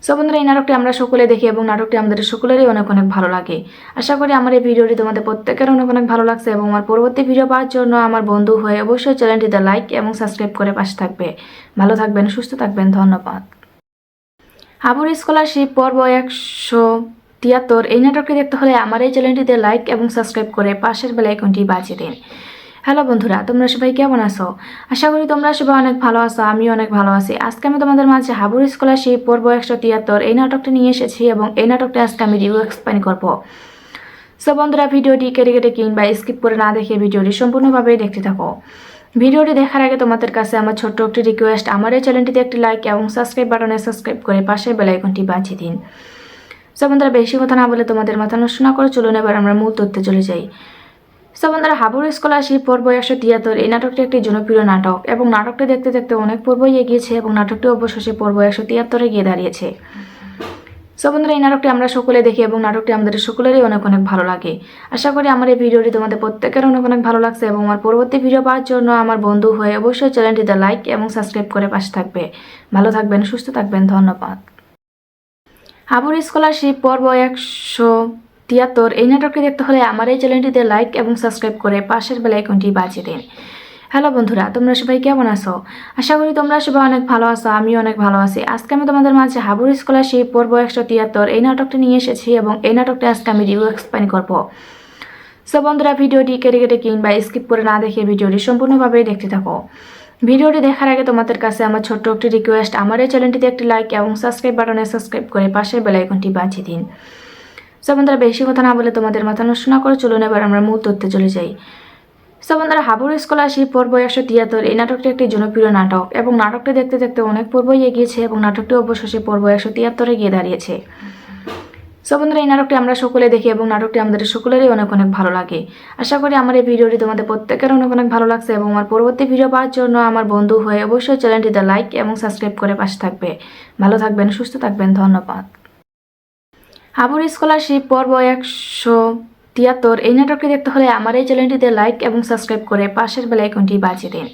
সো বন্ধুরা, এই নাটকটি আমরা সকলে দেখি এবং নাটকটি আমাদের সকলেরই অনেক অনেক ভালো লাগে। আশা করি আমার এই ভিডিওটি তোমাদের প্রত্যেকের অনেক অনেক ভালো লাগছে এবং আমার পরবর্তী ভিডিও পাওয়ার জন্য আমার বন্ধু হয়ে অবশ্যই চ্যানেলটিতে লাইক এবং সাবস্ক্রাইব করে পাশে থাকবে। ভালো থাকবেন, সুস্থ থাকবেন, ধন্যবাদ। হাবুর স্কলারশিপ পর্ব 173 এই নাটকটি দেখতে হলে আমার এই চ্যানেলটিতে লাইক এবং সাবস্ক্রাইব করে পাশের বেল আইকনটি বাজিয়ে দিন। হ্যালো বন্ধুরা, তোমরা সবাই কেমন আছো? আশা করি তোমরা সবাই অনেক ভালো আছো, আমিও অনেক ভালো আছি। আজকে আমি তোমাদের মাঝে হাবুর স্কলারশিপ পর্ব 173 এই নাটকটি নিয়ে এসেছি এবং এই নাটকটি আজকে আমি রিভিউ এক্সপ্লেন করব। সো বন্ধুরা, ভিডিওটি কেটে কেটে কিংবা স্কিপ করে না দেখে ভিডিওটি সম্পূর্ণভাবে দেখতে থাকো। ভিডিওটি দেখার আগে তোমাদের কাছে আমার ছোট্ট একটি রিকোয়েস্ট, আমার এই চ্যানেলটিতে একটি লাইক এবং সাবস্ক্রাইব বাটনে সাবস্ক্রাইব করে পাশের বেল আইকনটি বাজিয়ে দিন। সো বন্ধুরা, বেশি কথা না বলে তোমাদের মাথা নষ্ট না করে চলুন এবার আমরা মূল তথ্যে চলে যাই। সো বন্ধুরা, হাবুর স্কলারশিপ পর্ব 173 এই নাটকটি একটি জনপ্রিয় নাটক এবং নাটকটি দেখতে দেখতে অনেক পর্বই এগিয়েছে এবং নাটকটি অবশেষে পর্ব 173 গিয়ে দাঁড়িয়েছে। সো বন্ধুরা, এই নাটকটি আমরা সকলে দেখি এবং নাটকটি আমাদের সকলেরই অনেক অনেক ভালো লাগে। আশা করি আমার এই ভিডিওটি তোমাদের প্রত্যেকের অনেক অনেক ভালো লাগছে এবং আমার পরবর্তী ভিডিও পাওয়ার জন্য আমার বন্ধু হয়ে অবশ্যই চ্যানেলটিতে লাইক এবং সাবস্ক্রাইব করে পাশে থাকবে। ভালো থাকবেন, সুস্থ থাকবেন, ধন্যবাদ। হাবুর স্কলারশিপ পর্ব 173 এই নাটকটি দেখতে হলে আমার এই চ্যানেলটিতে লাইক এবং সাবস্ক্রাইব করে পাশের বেল আইকনটি বাজিয়ে দিন। হ্যালো বন্ধুরা, তোমরা সবাই কেমন আছো? আশা করি তোমরা সবাই অনেক ভালো আছো, আমিও অনেক ভালো আছি। আজকে আমি তোমাদের মাঝে হাবুর স্কলারশিপ পর্ব 173 এই নাটকটি নিয়ে এসেছি এবং এই নাটকটি আজকে আমি রিভিউ এক্সপ্লেন করব। সো বন্ধুরা, ভিডিওটি কেটে কেটে কিংবা স্কিপ করে না দেখে ভিডিওটি সম্পূর্ণভাবে দেখতে থাকো। ভিডিওটি দেখার আগে তোমাদের কাছে আমার ছোট্ট একটি রিকোয়েস্ট, আমার এই চ্যানেলটিতে একটি লাইক এবং সাবস্ক্রাইব বাটনে সাবস্ক্রাইব করে পাশের বেল আইকনটি বাজিয়ে দিন। সো বন্ধুরা, বেশি কথা না বলে তোমাদের মাথা নষ্ট না করে চলুন এবার আমরা মূল তথ্যে চলে যাই। সো বন্ধুরা, হাবুর স্কলারশিপ পর্ব 173 এই নাটকটি একটি জনপ্রিয় নাটক এবং নাটকটি দেখতে দেখতে অনেক পর্বই এগিয়েছে এবং নাটকটি অবশেষে পর্ব 173 গিয়ে দাঁড়িয়েছে। সো বন্ধুরা, এই নাটকটি আমরা সকলে দেখি এবং নাটকটি আমাদের সকলেরই অনেক অনেক ভালো লাগে। আশা করি আমার এই ভিডিওটি তোমাদের প্রত্যেকের অনেক অনেক ভালো লাগছে এবং আমার পরবর্তী ভিডিও পাওয়ার জন্য আমার বন্ধু হয়ে অবশ্যই চ্যানেলটিতে লাইক এবং সাবস্ক্রাইব করে পাশে থাকবে। ভালো থাকবেন, সুস্থ থাকবেন, ধন্যবাদ। হাবুর স্কলারশিপ পর্ব 173 এই নাটকটি দেখতে হলে আমার এই চ্যানেলটিতে লাইক এবং সাবস্ক্রাইব করে পাশের বেল আইকনটি বাজিয়ে দিন।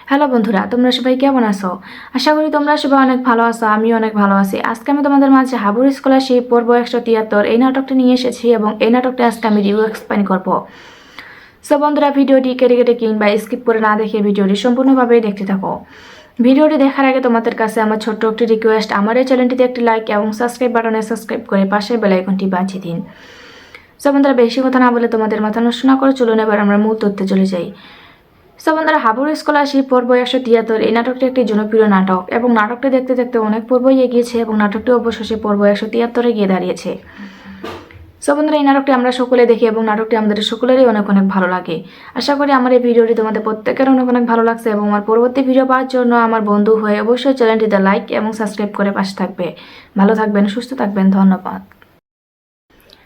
হ্যালো বন্ধুরা, তোমরা সবাই কেমন আছো? আশা করি তোমরা সবাই অনেক ভালো আছো, আমিও অনেক ভালো আছি। আজকে আমি তোমাদের মাঝে হাবুর স্কলারশিপ পর্ব 173 এই নাটকটি নিয়ে এসেছি এবং এই নাটকটি আজকে আমি রিভিউ এক্সপ্লেন করব। সো বন্ধুরা, ভিডিওটি কেটে কেটে কিংবা স্কিপ করে না দেখে ভিডিওটি সম্পূর্ণভাবে দেখতে থাকো। ভিডিওটি দেখার আগে তোমাদের কাছে আমার ছোট্ট একটি রিকোয়েস্ট, আমার এই চ্যানেলটিতে একটি লাইক এবং সাবস্ক্রাইব বাটনে সাবস্ক্রাইব করে পাশের বেল আইকনটি বাজিয়ে দিন। সো বন্ধুরা, বেশি কথা না বলে তোমাদের মাথা নষ্ট না করে চলুন এবার আমরা মূল তথ্যে চলে যাই। সো বন্ধুরা, হাবুর স্কলারশিপ পর্ব 173 এই নাটকটি একটি জনপ্রিয় নাটক এবং নাটকটি দেখতে দেখতে অনেক পর্বই এগিয়েছে এবং নাটকটি অবশেষে পর্ব 173 গিয়ে দাঁড়িয়েছে। সো বন্ধুরা, এই নাটকটি আমরা সকলে দেখি এবং নাটকটি আমাদের সকলেরই অনেক অনেক ভালো লাগে। আশা করি আমার এই ভিডিওটি তোমাদের প্রত্যেকের অনেক অনেক ভালো লাগছে এবং আমার পরবর্তী ভিডিও পাওয়ার জন্য আমার বন্ধু হয়ে অবশ্যই চ্যানেলটিতে লাইক এবং সাবস্ক্রাইব করে পাশে থাকবে। ভালো থাকবেন, সুস্থ থাকবেন, ধন্যবাদ।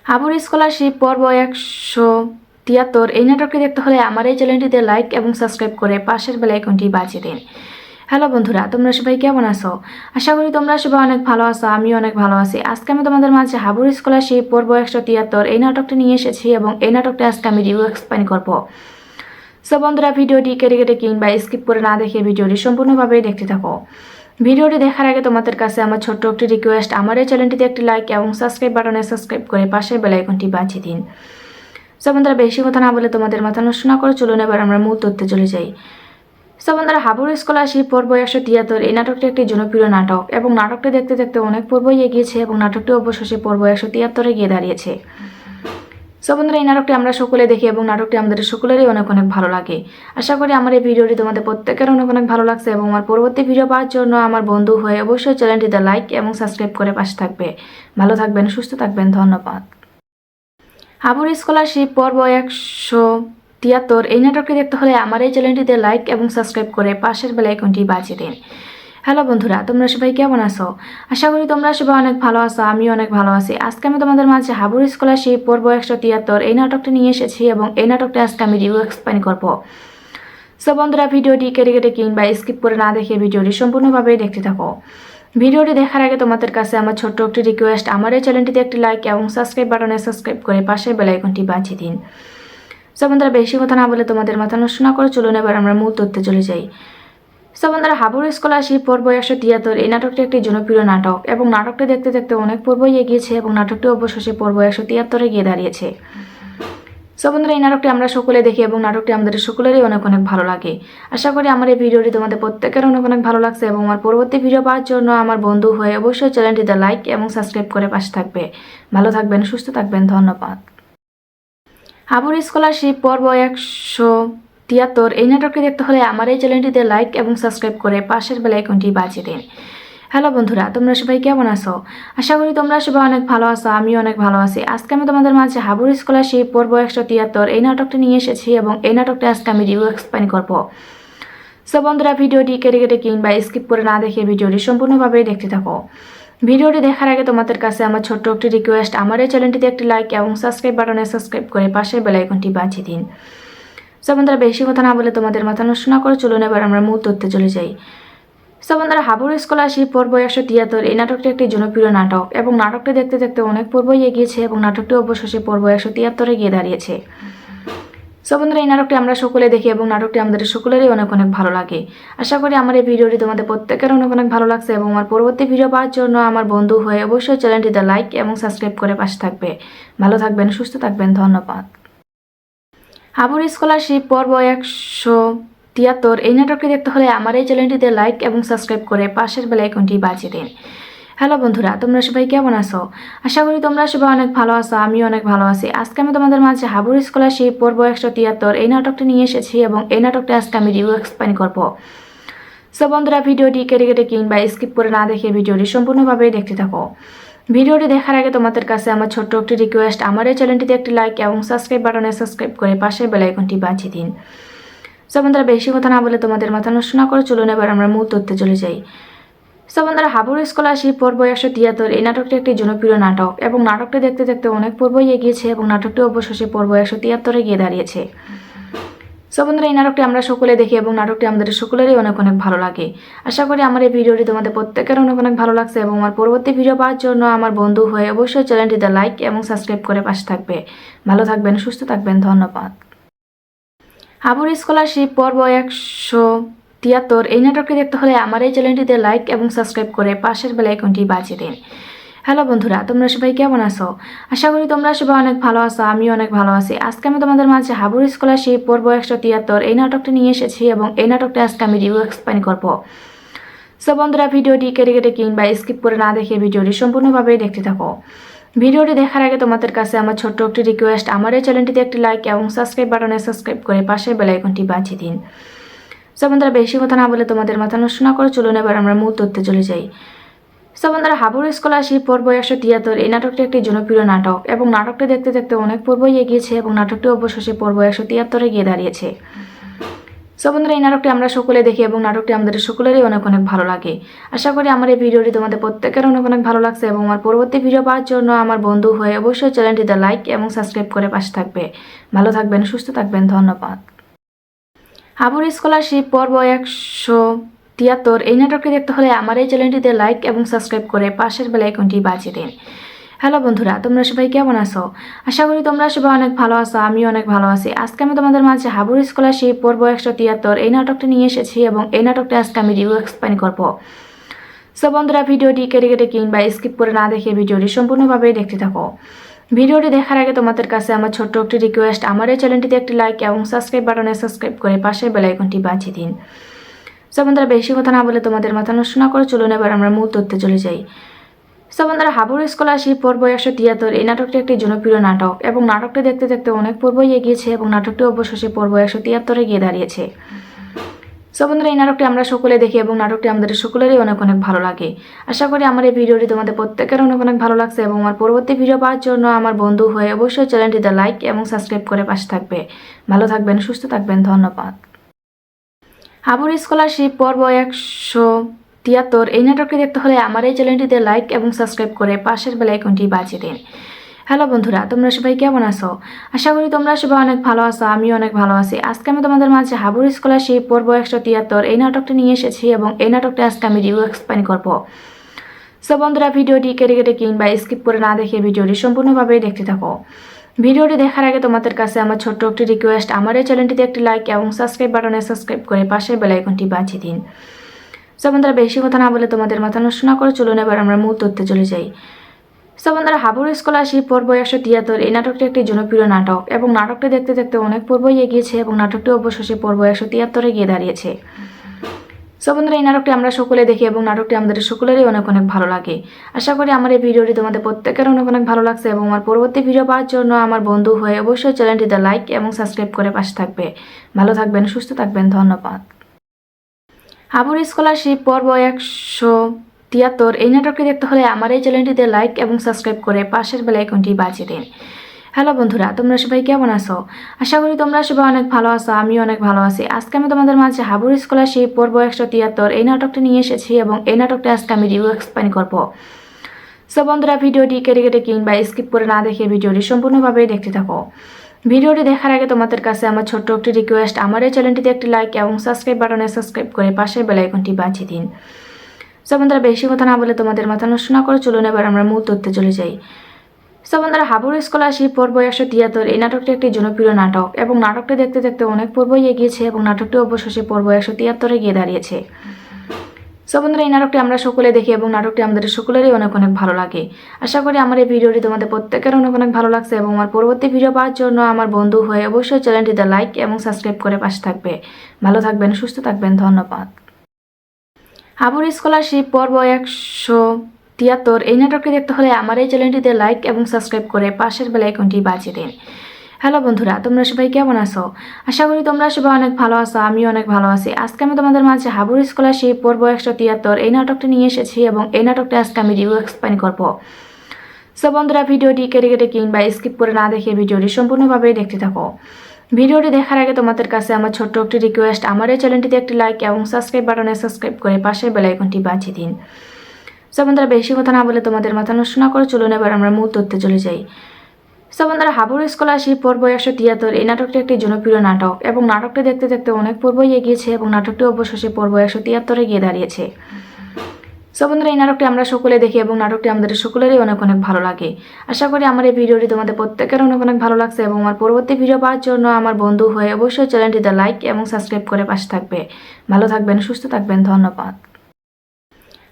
হাবুর স্কলারশিপ পর্ব 173 এই নাটকটি দেখতে হলে আমার এই চ্যানেলটিতে লাইক এবং সাবস্ক্রাইব করে পাশের বেল আইকনটি বাজিয়ে দিন। হ্যালো বন্ধুরা, তোমরা সবাই কেমন আছো? আশা করি তোমরা সবাই অনেক ভালো আছো, আমিও অনেক ভালো আছি। আজকে আমি তোমাদের মাঝে হাবুর স্কলারশিপ পর্ব 173 এই নাটকটি নিয়ে এসেছি এবং এই নাটকটি আজকে আমি রিভিউ এক্সপ্লেন করব। সো বন্ধুরা, ভিডিওটি কেটে কেটে কিংবা স্কিপ করে না দেখে ভিডিওটি সম্পূর্ণভাবে দেখতে থাকো। ভিডিওটি দেখার আগে তোমাদের কাছে আমার ছোট্ট একটি রিকোয়েস্ট, আমার এই চ্যানেলটিতে একটি লাইক এবং সাবস্ক্রাইব বাটনে সাবস্ক্রাইব করে পাশের বেল আইকনটি বাজিয়ে দিন। সো বন্ধুরা, বেশি কথা না বলে তোমাদের মাথা নষ্ট না করে চলুন এবার আমরা মূল তথ্যে চলে যাই। সো বন্ধুরা, হাবুর স্কলারশিপ পর্ব 173 এই নাটকটি একটি জনপ্রিয় নাটক এবং নাটকটি দেখতে দেখতে অনেক পর্বই এগিয়েছে এবং নাটকটি অবশেষে পর্ব 173 গিয়ে দাঁড়িয়েছে। সো বন্ধুরা, এই নাটকটি আমরা সকলে দেখি এবং নাটকটি আমাদের সকলেরই অনেক অনেক ভালো লাগে। আশা করি আমার এই ভিডিওটি তোমাদের প্রত্যেকের অনেক অনেক ভালো লাগছে এবং আমার পরবর্তী ভিডিও পাওয়ার জন্য আমার বন্ধু হয়ে অবশ্যই চ্যানেলটিতে লাইক এবং সাবস্ক্রাইব করে পাশে থাকবে। ভালো থাকবেন, সুস্থ থাকবেন, ধন্যবাদ। হাবুর স্কলারশিপ পর্ব 173 এই নাটকটি দেখতে হলে আমার এই চ্যানেলটিতে লাইক এবং সাবস্ক্রাইব করে পাশের বেল আইকনটি বাজিয়ে দিন। হ্যালো বন্ধুরা, তোমরা সবাই কেমন আছো? আশা করি তোমরা সবাই অনেক ভালো আছো, আমিও অনেক ভালো আছি। আজকে আমি তোমাদের মাঝে হাবুর স্কলারশিপ পর্ব 173 এই নাটকটি নিয়ে এসেছি এবং এই নাটকটি আজকে আমি রিভিউ এক্সপ্লেন করব। সো বন্ধুরা, ভিডিওটি কেটে কেটে কিংবা স্কিপ করে না দেখে ভিডিওটি সম্পূর্ণভাবে দেখতে থাকো। ভিডিওটি দেখার আগে তোমাদের কাছে আমার ছোট্ট একটি রিকোয়েস্ট, আমার এই চ্যানেলটিতে একটি লাইক এবং সাবস্ক্রাইব বাটনে সাবস্ক্রাইব করে পাশের বেল আইকনটি বাজিয়ে দিন। সো বন্ধুরা, বেশি কথা না বলে তোমাদের মাথা নষ্ট না করে চলুন এবার আমরা মূল তথ্যে চলে যাই। সো বন্ধুরা, হাবুর স্কলারশিপ পর্ব 173 এই নাটকটি একটি জনপ্রিয় নাটক এবং নাটকটি দেখতে দেখতে অনেক পর্বই এগিয়েছে এবং নাটকটি অবশেষে পর্ব 173 গিয়ে দাঁড়িয়েছে। সো বন্ধুরা, এই নাটকটি আমরা সকলে দেখি এবং নাটকটি আমাদের সকলেরই অনেক অনেক ভালো লাগে। আশা করি আমার এই ভিডিওটি তোমাদের প্রত্যেকের অনেক অনেক ভালো লাগছে এবং আমার পরবর্তী ভিডিও পাওয়ার জন্য আমার বন্ধু হয়ে অবশ্যই চ্যানেলটিতে লাইক এবং সাবস্ক্রাইব করে পাশে থাকবে। ভালো থাকবেন, সুস্থ থাকবেন, ধন্যবাদ। হাবুর স্কলারশিপ পর্ব 173 এই নাটকটি দেখতে হলে আমার এই চ্যানেলটিতে লাইক এবং সাবস্ক্রাইব করে পাশের বেল আইকনটি বাজিয়ে দিন। হ্যালো বন্ধুরা, তোমরা সবাই কেমন আছো? আশা করি তোমরা সবাই অনেক ভালো আছো, আমিও অনেক ভালো আছি। আজকে আমি তোমাদের মাঝে হাবুর স্কলারশিপ পর্ব 173 এই নাটকটি নিয়ে এসেছি এবং এই নাটকটি আজকে আমি রিভিউ এক্সপ্লেন করবো। সো বন্ধুরা, ভিডিওটি কেটে কেটে কিংবা স্কিপ করে না দেখে ভিডিওটি সম্পূর্ণভাবে দেখতে থাকো। ভিডিওটি দেখার আগে তোমাদের কাছে আমার ছোট্ট একটি রিকোয়েস্ট, আমার এই চ্যানেলটিতে একটি লাইক এবং সাবস্ক্রাইব বাটনে সাবস্ক্রাইব করে পাশের বেল আইকনটি বাজিয়ে দিন। সো বন্ধুরা, বেশি কথা না বলে তোমাদের মাথা নষ্ট না করে চলুন এবার আমরা মূল তথ্যে চলে যাই। সো বন্ধুরা, হাবুর স্কলারশিপ পর্ব 173 এই নাটকটি একটি জনপ্রিয় নাটক এবং নাটকটি দেখতে দেখতে অনেক পর্বই এগিয়েছে এবং নাটকটি অবশেষে পর্ব 173 গিয়ে দাঁড়িয়েছে। সো বন্ধুরা, এই নাটকটি আমরা সকলে দেখি এবং নাটকটি আমাদের সকলেরই অনেক অনেক ভালো লাগে। আশা করি আমার এই ভিডিওটি তোমাদের প্রত্যেকের অনেক অনেক ভালো লাগছে এবং আমার পরবর্তী ভিডিও পাওয়ার জন্য আমার বন্ধু হয়ে অবশ্যই চ্যানেলটিতে লাইক এবং সাবস্ক্রাইব করে পাশে থাকবে। ভালো থাকবেন, সুস্থ থাকবেন, ধন্যবাদ। হাবুর স্কলারশিপ পর্ব 173 এই নাটকটি দেখতে হলে আমার এই চ্যানেলটিতে লাইক এবং সাবস্ক্রাইব করে পাশের বেল আইকনটি বাজিয়ে দিন। হ্যালো বন্ধুরা, তোমরা সবাই কেমন আছো? আশা করি তোমরা সবাই অনেক ভালো আছো, আমিও অনেক ভালো আছি। আজকে আমি তোমাদের মাঝে হাবুর স্কলারশিপ পর্ব 173 এই নাটকটি নিয়ে এসেছি এবং এই নাটকটি আজকে আমি রিভিউ এক্সপ্লেন করবো। সো বন্ধুরা, ভিডিওটি কেটে কেটে কিংবা স্কিপ করে না দেখে ভিডিওটি সম্পূর্ণভাবে দেখতে থাকো। ভিডিওটি দেখার আগে তোমাদের কাছে আমার ছোট্ট একটি রিকোয়েস্ট, আমার এই চ্যানেলটিতে একটি লাইক এবং সাবস্ক্রাইব বাটনে সাবস্ক্রাইব করে পাশের বেল আইকনটি বাজিয়ে দিন। সো বন্ধুরা, বেশি কথা না বলে তোমাদের মাথা নষ্ট না করে চলুন এবার আমরা মূল তথ্যে চলে যাই। সো বন্ধুরা, হাবুর স্কলারশিপ পর্ব 173 এই নাটকটি একটি জনপ্রিয় নাটক এবং নাটকটি দেখতে দেখতে অনেক পর্বই এগিয়েছে এবং নাটকটি অবশেষে পর্ব 173 গিয়ে দাঁড়িয়েছে। সো বন্ধুরা, এই নাটকটি আমরা সকলে দেখি এবং নাটকটি আমাদের সকলেরই অনেক অনেক ভালো লাগে। আশা করি আমার এই ভিডিওটি তোমাদের প্রত্যেকের অনেক অনেক ভালো লাগছে এবং আমার পরবর্তী ভিডিও পাওয়ার জন্য আমার বন্ধু হয়ে অবশ্যই চ্যানেলটিতে লাইক এবং সাবস্ক্রাইব করে পাশে থাকবে। ভালো থাকবেন, সুস্থ থাকবেন, ধন্যবাদ। হাবুর স্কলারশিপ পর্ব 173 এই নাটকটি দেখতে হলে আমার এই চ্যানেলটিতে লাইক এবং সাবস্ক্রাইব করে পাশের বেল আইকনটি বাজিয়ে দিন। হ্যালো বন্ধুরা, তোমরা সবাই কেমন আছো? আশা করি তোমরা সবাই অনেক ভালো আছো, আমিও অনেক ভালো আছি। আজকে আমি তোমাদের মাঝে হাবুর স্কলারশিপ পর্ব 173 এই নাটকটি নিয়ে এসেছি এবং এই নাটকটি আজকে আমি রিভিউ এক্সপ্লেন করবো। সো বন্ধুরা, ভিডিওটি কেটে কেটে কিংবা স্কিপ করে না দেখে ভিডিওটি সম্পূর্ণভাবে দেখতে থাকো। ভিডিওটি দেখার আগে তোমাদের কাছে আমার ছোট্ট একটি রিকোয়েস্ট, আমার এই চ্যানেলটিতে একটি লাইক এবং সাবস্ক্রাইব বাটনে সাবস্ক্রাইব করে পাশের বেল আইকনটি বাজিয়ে দিন। সো বন্ধুরা, বেশি কথা না বলে তোমাদের মাথা নষ্ট না করে চলুন এবার আমরা মূল তথ্যে চলে যাই। সো বন্ধুরা, হাবুর স্কলারশিপ পর্ব 173 এই নাটকটি একটি জনপ্রিয় নাটক এবং নাটকটি দেখতে দেখতে অনেক পর্বই এগিয়েছে এবং নাটকটি অবশেষে পর্ব 173 গিয়ে দাঁড়িয়েছে। সো বন্ধুরা, এই নাটকটি আমরা সকলে দেখি এবং নাটকটি আমাদের সকলেরই অনেক অনেক ভালো লাগে। আশা করি আমার এই ভিডিওটি তোমাদের প্রত্যেকের অনেক অনেক ভালো লাগছে এবং আমার পরবর্তী ভিডিও পাওয়ার জন্য আমার বন্ধু হয়ে অবশ্যই চ্যানেলটিতে লাইক এবং সাবস্ক্রাইব করে পাশে থাকবে। ভালো থাকবেন, সুস্থ থাকবেন, ধন্যবাদ। হাবুর স্কলারশিপ পর্ব 173 এই নাটকটি দেখতে হলে আমার এই চ্যানেলটিতে লাইক এবং সাবস্ক্রাইব করে পাশের বেল আইকনটি বাজিয়ে দিন। হ্যালো বন্ধুরা, তোমরা সবাই কেমন আছো? আশা করি তোমরা সবাই অনেক ভালো আছো, আমিও অনেক ভালো আছি। আজকে আমি তোমাদের মাঝে হাবুর স্কলারশিপ পর্ব 173 এই নাটকটি নিয়ে এসেছি এবং এই নাটকটি আজকে আমি রিভিউ এক্সপ্লেন করবো। সো বন্ধুরা, ভিডিওটি কেটে কেটে কিংবা স্কিপ করে না দেখে ভিডিওটি সম্পূর্ণভাবে দেখতে থাকো। ভিডিওটি দেখার আগে তোমাদের কাছে আমার ছোট্ট একটি রিকোয়েস্ট, আমার এই চ্যানেলটিতে একটি লাইক এবং সাবস্ক্রাইব বাটনে সাবস্ক্রাইব করে পাশের বেল আইকনটি বাজিয়ে দিন। সো বন্ধুরা, বেশি কথা না বলে তোমাদের মাথা নষ্ট না করে চলুন এবার আমরা মূল তথ্যে চলে যাই। সো বন্ধুরা, হাবুর স্কলারশিপ পর্ব 173 এই নাটকটি একটি জনপ্রিয় নাটক এবং নাটকটি দেখতে দেখতে অনেক পর্বই এগিয়েছে এবং নাটকটি অবশেষে পর্ব 173 গিয়ে দাঁড়িয়েছে। সো বন্ধুরা, এই নাটকটি আমরা সকলে দেখি এবং নাটকটি আমাদের সকলেরই অনেক অনেক ভালো লাগে। আশা করি আমার এই ভিডিওটি তোমাদের প্রত্যেকের অনেক অনেক ভালো লাগছে এবং আমার পরবর্তী ভিডিও পাওয়ার জন্য আমার বন্ধু হয়ে অবশ্যই চ্যানেলটিতে লাইক এবং সাবস্ক্রাইব করে পাশে থাকবে। ভালো থাকবেন, সুস্থ থাকবেন, ধন্যবাদ। হাবুর স্কলারশিপ পর্ব 173 এই নাটকটি দেখতে হলে আমার এই চ্যানেলটিতে লাইক এবং সাবস্ক্রাইব করে পাশের বেল আইকনটি বাজিয়ে দিন। হ্যালো বন্ধুরা, তোমরা সবাই কেমন আছো? আশা করি তোমরা সবাই অনেক ভালো আছো। আমি অনেক ভালো আছি। আজকে আমি তোমাদের মাঝে হাবুর স্কলারশিপ পর্ব 173 এই নাটকটা নিয়ে এসেছি এবং এই নাটকটা আজকে আমি রিভিউ এক্সপ্লেন করব। সো বন্ধুরা, ভিডিওটি কেটে কেটে কিংবা স্কিপ করে না দেখে ভিডিওটি সম্পূর্ণভাবে দেখতে থাকো। ভিডিওটি দেখার আগে তোমাদের কাছে আমার ছোট্ট একটি রিকোয়েস্ট, আমার এই চ্যানেলটিতে একটি লাইক এবং সাবস্ক্রাইব বাটনে সাবস্ক্রাইব করে পাশের বেল আইকনটি বাজিয়ে দিন। সো বন্ধুরা, বেশি কথা না বলে তোমাদের মাথা নষ্ট না করে চলুন এবার আমরা মূল তথ্যে চলে যাই। সো বন্ধুরা, হাবুর স্কলারশিপ পর্ব 173 এই নাটকটি একটি জনপ্রিয় নাটক এবং নাটকটি দেখতে দেখতে অনেক পর্বই এগিয়েছে এবং নাটকটি অবশেষে পর্ব 173 গিয়ে দাঁড়িয়েছে। সো বন্ধুরা, এই নাটকটি আমরা সকলে দেখি এবং নাটকটি আমাদের সকলেরই অনেক অনেক ভালো লাগে। আশা করি আমার এই ভিডিওটি তোমাদের প্রত্যেকের অনেক অনেক ভালো লাগছে এবং আমার পরবর্তী ভিডিও পাওয়ার জন্য আমার বন্ধু হয়ে অবশ্যই চ্যানেলটিতে লাইক এবং সাবস্ক্রাইব করে পাশে থাকবে। ভালো থাকবেন, সুস্থ থাকবেন, ধন্যবাদ। হাবুর স্কলারশিপ পর্ব 173 এই নাটকটি দেখতে হলে আমার এই চ্যানেলটিতে লাইক এবং সাবস্ক্রাইব করে পাশের বেল আইকনটি বাজিয়ে দিন। হ্যালো বন্ধুরা, তোমরা সবাই কেমন আছো? আশা করি তোমরা সবাই অনেক ভালো আছো। আমি অনেক ভালো আছি। আজকে আমি তোমাদের মাঝে হাবুর স্কলারশিপ পর্ব 173 এই নাটকটি নিয়ে এসেছি এবং এই নাটকটা আজকে আমি রিভিউ এক্সপ্লেন করব। সো বন্ধুরা, ভিডিওটি কেটে কেটে কিংবা স্কিপ করে না দেখে ভিডিওটি সম্পূর্ণভাবে দেখতে থাকো। ভিডিওটি দেখার আগে তোমাদের কাছে আমার ছোট্ট একটি রিকোয়েস্ট, আমার এই চ্যানেলটিতে একটি লাইক এবং সাবস্ক্রাইব বাটনে সাবস্ক্রাইব করে পাশের বেল আইকনটি বাজিয়ে দিন। সো বন্ধুরা, বেশি কথা না বলে তোমাদের মাথা নষ্ট না করে চলুন এবার আমরা মূল তথ্যে চলে যাই। সো বন্ধুরা, হাবুর স্কলারশিপ পর্ব 173 এই নাটকটি একটি জনপ্রিয় নাটক এবং নাটকটি দেখতে দেখতে অনেক পর্বই এগিয়েছে এবং নাটকটি অবশেষে পর্ব 173 গিয়ে দাঁড়িয়েছে। সো বন্ধুরা, এই নাটকটি আমরা সকলে দেখি এবং নাটকটি আমাদের সকলেরই অনেক অনেক ভালো লাগে। আশা করি আমার এই ভিডিওটি তোমাদের প্রত্যেকের অনেক অনেক ভালো লাগছে এবং আমার পরবর্তী ভিডিও পাওয়ার জন্য আমার বন্ধু হয়ে অবশ্যই চ্যানেলটিতে লাইক এবং সাবস্ক্রাইব করে পাশে থাকবে। ভালো থাকবেন, সুস্থ থাকবেন, ধন্যবাদ। হাবুর স্কলারশিপ পর্ব 173 এই নাটকটি দেখতে হলে আমার এই চ্যানেলটিতে লাইক এবং সাবস্ক্রাইব করে পাশের বেল আইকনটি বাজিয়ে দিন। হ্যালো বন্ধুরা, তোমরা সবাই কেমন আছো? আশা করি তোমরা সবাই অনেক ভালো আছো। আমি অনেক ভালো আছি। আজকে আমি তোমাদের মাঝে হাবুর স্কলারশিপ পর্ব 173 এই নাটকটি নিয়ে এসেছি এবং এই নাটকটা আজকে আমি রিভিউ এক্সপ্লেন করব। সো বন্ধুরা, ভিডিওটি কেটে কেটে কিংবা স্কিপ করে না দেখে ভিডিওটি সম্পূর্ণভাবে দেখতে থাকো। ভিডিওটি দেখার আগে তোমাদের কাছে আমার ছোট্ট একটি রিকোয়েস্ট, আমার এই চ্যানেলটিতে একটি লাইক এবং সাবস্ক্রাইব বাটনে সাবস্ক্রাইব করে পাশের বেল আইকনটি বাজিয়ে দিন। সো বন্ধুরা, বেশি কথা না বলে তোমাদের মাথা নষ্ট না করে চলুন এবার আমরা মূল তথ্যে চলে যাই। সো বন্ধুরা, হাবুর স্কলারশিপ পর্ব 173 এই নাটকটি একটি জনপ্রিয় নাটক এবং নাটকটি দেখতে দেখতে অনেক পর্বই এগিয়েছে এবং নাটকটি অবশেষে পর্ব 173 গিয়ে দাঁড়িয়েছে। সো বন্ধুরা, এই নাটকটি আমরা সকলে দেখি এবং নাটকটি আমাদের সকলেরই অনেক অনেক ভালো লাগে। আশা করি আমার এই ভিডিওটি তোমাদের প্রত্যেকের অনেক অনেক ভালো লাগছে এবং আমার পরবর্তী ভিডিও পাওয়ার জন্য আমার বন্ধু হয়ে অবশ্যই চ্যানেলটিতে লাইক এবং সাবস্ক্রাইব করে পাশে থাকবে। ভালো থাকবেন, সুস্থ থাকবেন, ধন্যবাদ।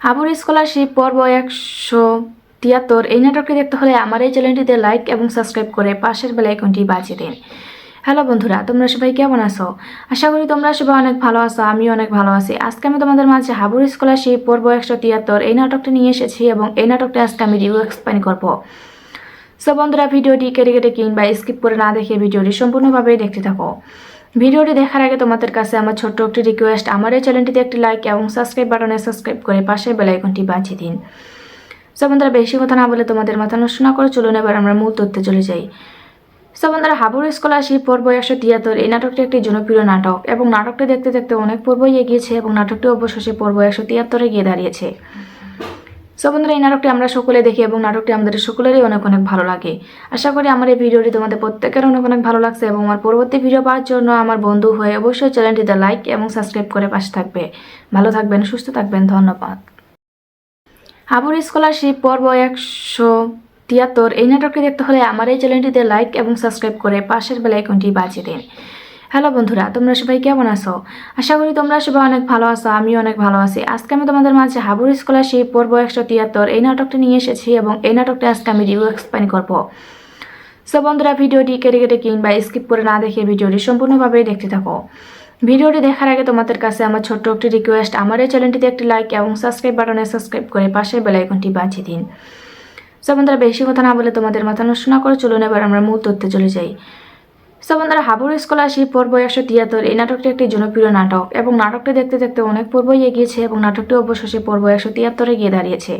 হাবুর স্কলারশিপ পর্ব 173 এই নাটকটি দেখতে হলে আমার এই চ্যানেলটিতে লাইক এবং সাবস্ক্রাইব করে পাশের বেল আইকনটি বাজিয়ে দিন। হ্যালো বন্ধুরা, তোমরা সবাই কেমন আছো? আশা করি তোমরা সবাই অনেক ভালো আছো। আমি অনেক ভালো আছি। আজকে আমি তোমাদের মাঝে হাবুর স্কলারশিপ পর্ব 173 এই নাটকটি নিয়ে এসেছি এবং এই নাটকটা আজকে আমি রিভিউ এক্সপ্লেন করব। সো বন্ধুরা, ভিডিওটি কেটে কেটে কিংবা স্কিপ করে না দেখে ভিডিওটি সম্পূর্ণভাবে দেখতে থাকো। ভিডিওটি দেখার আগে তোমাদের কাছে আমার ছোট্ট একটি রিকোয়েস্ট, আমার এই চ্যানেলটিতে একটি লাইক এবং সাবস্ক্রাইব বাটনে সাবস্ক্রাইব করে পাশের বেল আইকনটি বাজিয়ে দিন। সো বন্ধুরা, বেশি কথা না বলে তোমাদের মাথা নষ্ট না করে চলুন এবার আমরা মূল তথ্যে চলে যাই। সো বন্ধুরা, হাবুর স্কলারশিপ পর্ব 173 এই নাটকটি একটি জনপ্রিয় নাটক এবং নাটকটি দেখতে দেখতে অনেক পর্বই এগিয়েছে এবং নাটকটি অবশেষে পর্ব 173 গিয়ে দাঁড়িয়েছে। সো বন্ধুরা, এই নাটকটি আমরা সকলে দেখি এবং নাটকটি আমাদের সকলেরই অনেক অনেক ভালো লাগে। আশা করি আমার এই ভিডিওটি তোমাদের প্রত্যেকের অনেক অনেক ভালো লাগছে এবং আমার পরবর্তী ভিডিও পাওয়ার জন্য আমার বন্ধু হয়ে অবশ্যই চ্যানেলটিতে লাইক এবং সাবস্ক্রাইব করে পাশে থাকবে। ভালো থাকবেন, সুস্থ থাকবেন, ধন্যবাদ। হাবুর স্কলারশিপ পর্ব 173 এই নাটকটি দেখতে হলে আমার এই চ্যানেলটিতে লাইক এবং সাবস্ক্রাইব করে পাশের বেল আইকনটি বাজিয়ে দিন। হ্যালো বন্ধুরা, তোমরা সবাই কেমন আছো? আশা করি তোমরা সবাই অনেক ভালো আছো। আমি অনেক ভালো আছি। আজকে আমি তোমাদের মাঝে হাবুর স্কলারশিপ পর্ব 173 এই নাটকটি নিয়ে এসেছি এবং এই নাটকটা আজকে আমি রিভিউ এক্সপ্লেন করব। সো বন্ধুরা, ভিডিওটি কেটে কেটে কিংবা স্কিপ করে না দেখে ভিডিওটি সম্পূর্ণভাবে দেখতে থাকো। ভিডিওটি দেখার আগে তোমাদের কাছে আমার ছোট্ট একটি রিকোয়েস্ট, আমার এই চ্যানেলটিতে একটি লাইক এবং সাবস্ক্রাইব বাটনে সাবস্ক্রাইব করে পাশের বেল আইকনটি বাজিয়ে দিন। সো বন্ধুরা, বেশি কথা না বলে তোমাদের মাথা নষ্ট না করে চলুন এবার আমরা মূল তথ্যে চলে যাই। সো বন্ধুরা, হাবুর স্কলারশিপ পর্ব 173 এই নাটকটি একটি জনপ্রিয় নাটক এবং নাটকটি দেখতে দেখতে অনেক পর্বই এগিয়েছে এবং নাটকটি অবশেষে পর্ব 173 গিয়ে দাঁড়িয়েছে।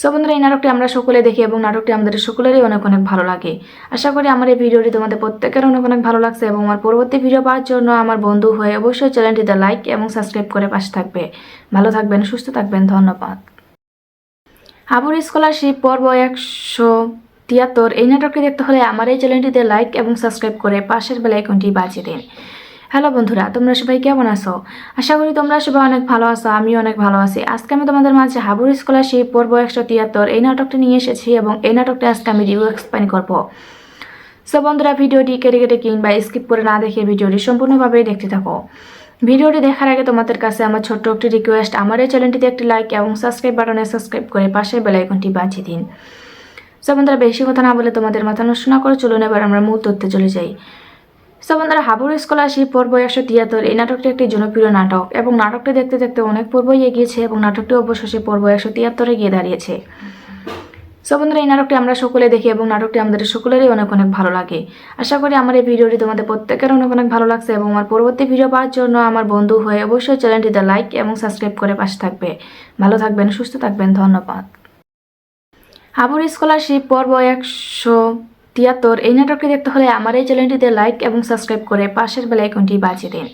সো বন্ধুরা, এই নাটকটি আমরা সকলে দেখি এবং নাটকটি আমাদের সকলেরই অনেক অনেক ভালো লাগে। আশা করি আমার এই ভিডিওটি তোমাদের প্রত্যেকের অনেক অনেক ভালো লাগছে এবং আমার পরবর্তী ভিডিও পাওয়ার জন্য আমার বন্ধু হয়ে অবশ্যই চ্যানেলটিতে লাইক এবং সাবস্ক্রাইব করে পাশে থাকবে। ভালো থাকবেন, সুস্থ থাকবেন, ধন্যবাদ। হাবুর স্কলারশিপ পর্ব 173 73 এই নাটকটি দেখতে হলে আমার এই চ্যানেলটিতে লাইক এবং সাবস্ক্রাইব করে পাশের বেল আইকনটি বাজিয়ে দিন। হ্যালো বন্ধুরা, তোমরা সবাই কেমন আছো? আশা করি তোমরা সবাই অনেক ভালো আছো, আমিও অনেক ভালো আছি। আজকে আমি তোমাদের মাঝে হাবুর স্কলারশিপ পর্ব 173 এই নাটকটি নিয়ে এসেছি এবং এই নাটকটি আজকে আমি রিভিউ এক্সপ্লেইন করব। সো বন্ধুরা, ভিডিওটি কেটে কেটে কিংবা স্কিপ করে না দেখে ভিডিওটি সম্পূর্ণভাবে দেখতে থাকো। ভিডিওটি দেখার আগে তোমাদের কাছে আমার ছোট্ট একটি রিকোয়েস্ট, আমার এই চ্যানেলটিতে একটি লাইক এবং সাবস্ক্রাইব বাটনে সাবস্ক্রাইব করে পাশের বেল আইকনটি বাজিয়ে দিন। সো বন্ধুরা, বেশি কথা না বলে তোমাদের মাথা নষ্ট না করে চলুন এবার আমরা মূল তথ্যে চলে যাই। সো বন্ধুরা, হাবুর স্কলারশিপ পর্ব 173 এই নাটকটি একটি জনপ্রিয় নাটক এবং নাটকটি দেখতে দেখতে অনেক পর্বই এগিয়েছে এবং নাটকটি অবশেষে পর্ব 173 গিয়ে দাঁড়িয়েছে। সো বন্ধুরা, এই নাটকটি আমরা সকলে দেখি এবং নাটকটি আমাদের সকলেরই অনেক অনেক ভালো লাগে। আশা করি আমার এই ভিডিওটি তোমাদের প্রত্যেকের অনেক অনেক ভালো লাগছে এবং আমার পরবর্তী ভিডিও পাওয়ার জন্য আমার বন্ধু হয়ে অবশ্যই চ্যানেলটিতে লাইক এবং সাবস্ক্রাইব করে পাশে থাকবে। ভালো থাকবেন, সুস্থ থাকবেন, ধন্যবাদ। হাবুর স্কলারশিপ পর্ব 173 এই নাটকটি দেখতে হলে আমার এই চ্যানেলটিতে লাইক এবং সাবস্ক্রাইব করে পাশের বেল আইকনটি বাজিয়ে দিন।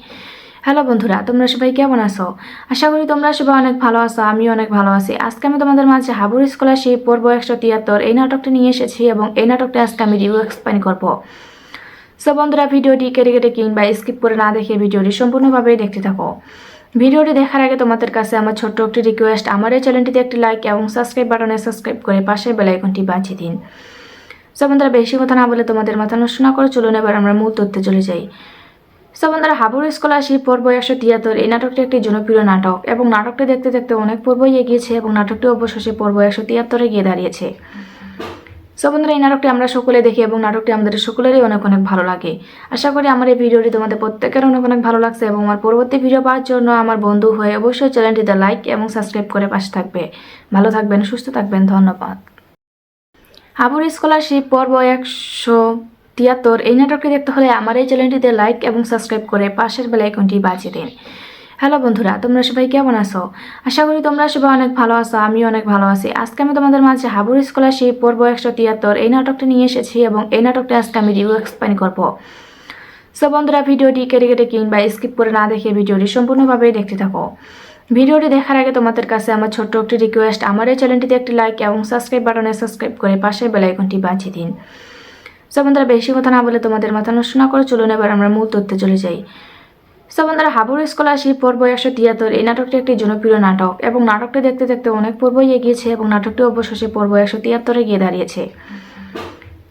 হ্যালো বন্ধুরা, তোমরা সবাই কেমন আছো? আশা করি তোমরা সবাই অনেক ভালো আছো, আমিও অনেক ভালো আছি। আজকে আমি তোমাদের মাঝে হাবুর স্কলারশিপ পর্ব 173 এই নাটকটি নিয়ে এসেছি এবং এই নাটকটি আজকে আমি রিভিউ এক্সপ্লেইন করব। সো বন্ধুরা, ভিডিওটি কেটে কেটে কিংবা স্কিপ করে না দেখে ভিডিওটি সম্পূর্ণভাবে দেখতে থাকো। ভিডিওটি দেখার আগে তোমাদের কাছে আমার ছোট্ট একটি রিকোয়েস্ট, আমার এই চ্যানেলটিতে একটি লাইক এবং সাবস্ক্রাইব বাটনে সাবস্ক্রাইব করে পাশের বেল আইকনটি বাজিয়ে দিন। সো বন্ধুরা, বেশি কথা না বলে তোমাদের মাথা নষ্ট না করে চলুন এবার আমরা মূল তথ্যে চলে যাই। সো বন্ধুরা, হাবুর স্কলারশিপ পর্ব 173 এই নাটকটি একটি জনপ্রিয় নাটক এবং নাটকটি দেখতে দেখতে অনেক পর্বই এগিয়েছে এবং নাটকটি অবশেষে পর্ব 173 গিয়ে দাঁড়িয়েছে। সো বন্ধুরা, এই নাটকটি আমরা সকলে দেখি এবং নাটকটি আমাদের সকলেরই অনেক অনেক ভালো লাগে। আশা করি আমার এই ভিডিওটি তোমাদের প্রত্যেকের অনেক অনেক ভালো লাগছে এবং আমার পরবর্তী ভিডিও পাওয়ার জন্য আমার বন্ধু হয়ে অবশ্যই চ্যানেলটিতে লাইক এবং সাবস্ক্রাইব করে পাশে থাকবে। ভালো থাকবেন, সুস্থ থাকবেন, ধন্যবাদ। হাবুর স্কলারশিপ পর্ব 173 এই নাটকটি দেখতে হলে আমার এই চ্যানেলটিতে লাইক এবং সাবস্ক্রাইব করে পাশের বেল আইকনটি বাজিয়ে দিন। হ্যালো বন্ধুরা, তোমরা সবাই কেমন আছো? আশা করি তোমরা সবাই অনেক ভালো আছো, আমিও অনেক ভালো আছি। আজকে আমি তোমাদের মাঝে হাবুর স্কলারশিপ পর্ব 173 এই নাটকটি নিয়ে এসেছি এবং এই নাটকটি আজকে আমি রিভিউ এক্সপ্লেইন করব। সো বন্ধুরা, ভিডিওটি কেটে কেটে কিংবা স্কিপ করে না দেখে ভিডিওটি সম্পূর্ণভাবে দেখতে থাকো। ভিডিওটি দেখার আগে তোমাদের কাছে আমার ছোট্ট একটি রিকোয়েস্ট, আমার এই চ্যানেলটিতে একটি লাইক এবং সাবস্ক্রাইব বাটনে সাবস্ক্রাইব করে পাশের বেল আইকনটি বাজিয়ে দিন। সো বন্ধুরা, বেশি কথা না বলে তোমাদের মাথা নষ্ট না করে চলুন এবার আমরা মূল তথ্যে চলে যাই। সো বন্ধুরা, হাবুর স্কলারশিপ পর্ব 173 এই নাটকটি একটি জনপ্রিয় নাটক এবং নাটকটি দেখতে দেখতে অনেক পর্বই এগিয়েছে এবং নাটকটি অবশেষে পর্ব 173 গিয়ে দাঁড়িয়েছে।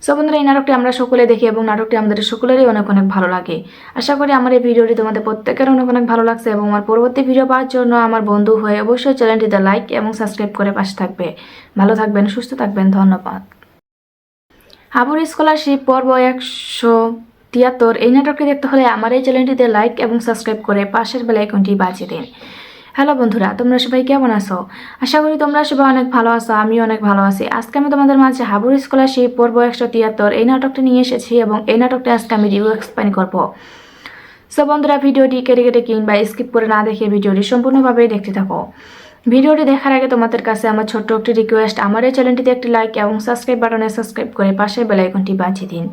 সো বন্ধুরা, এই নাটকটি আমরা সকলে দেখি এবং নাটকটি আমাদের সকলেরই অনেক অনেক ভালো লাগে। আশা করি আমার এই ভিডিওটি তোমাদের প্রত্যেকের অনেক অনেক ভালো লাগছে এবং আমার পরবর্তী ভিডিও পাওয়ার জন্য আমার বন্ধু হয়ে অবশ্যই চ্যানেলটিতে লাইক এবং সাবস্ক্রাইব করে পাশে থাকবে। ভালো থাকবেন, সুস্থ থাকবেন, ধন্যবাদ। হাবুর স্কলারশিপ পর্ব 173 এই নাটকটি দেখতে হলে আমার এই চ্যানেলটিতে লাইক এবং সাবস্ক্রাইব করে পাশের বেল আইকনটি বাজিয়ে দিন। হ্যালো বন্ধুরা, তোমরা সবাই কেমন আছো? আশা করি তোমরা সবাই অনেক ভালো আছো, আমিও অনেক ভালো আছি। আজকে আমি তোমাদের মাঝে হাবুর স্কলারশিপ পর্ব 173 এই নাটকটি নিয়ে এসেছি এবং এই নাটকটি আজকে আমি রিভিউ এক্সপ্লেইন করব। সো বন্ধুরা, ভিডিওটি কেটে কেটে কিংবা স্কিপ করে না দেখে ভিডিওটি সম্পূর্ণভাবে দেখতে থাকো। ভিডিওটি দেখার আগে তোমাদের কাছে আমার ছোট্ট একটি রিকোয়েস্ট, আমার এই চ্যানেলটিতে একটি লাইক এবং সাবস্ক্রাইব বাটনে সাবস্ক্রাইব করে পাশের বেল আইকনটি বাজিয়ে দিন।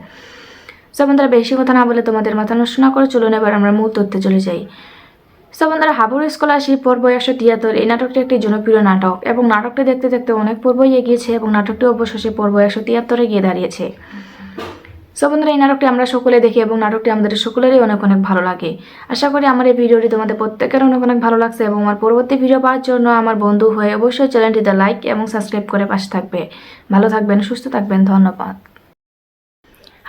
সো বন্ধুরা, বেশি কথা না বলে তোমাদের মাথা নষ্ট না করে চলুন এবার আমরা মূল তথ্যে চলে যাই। সো বন্ধুরা, হাবুর স্কলারশিপ পর্ব 173 এই নাটকটি একটি জনপ্রিয় নাটক এবং নাটকটি দেখতে দেখতে অনেক পর্বই এগিয়েছে এবং নাটকটি অবশেষে পর্ব 173 গিয়ে দাঁড়িয়েছে। সো বন্ধুরা, এই নাটকটি আমরা সকলে দেখি এবং নাটকটি আমাদের সকলেরই অনেক অনেক ভালো লাগে। আশা করি আমার এই ভিডিওটি তোমাদের প্রত্যেকের অনেক অনেক ভালো লাগছে এবং আমার পরবর্তী ভিডিও পাওয়ার জন্য আমার বন্ধু হয়ে অবশ্যই চ্যানেলটিতে লাইক এবং সাবস্ক্রাইব করে পাশে থাকবে। ভালো থাকবেন, সুস্থ থাকবেন, ধন্যবাদ।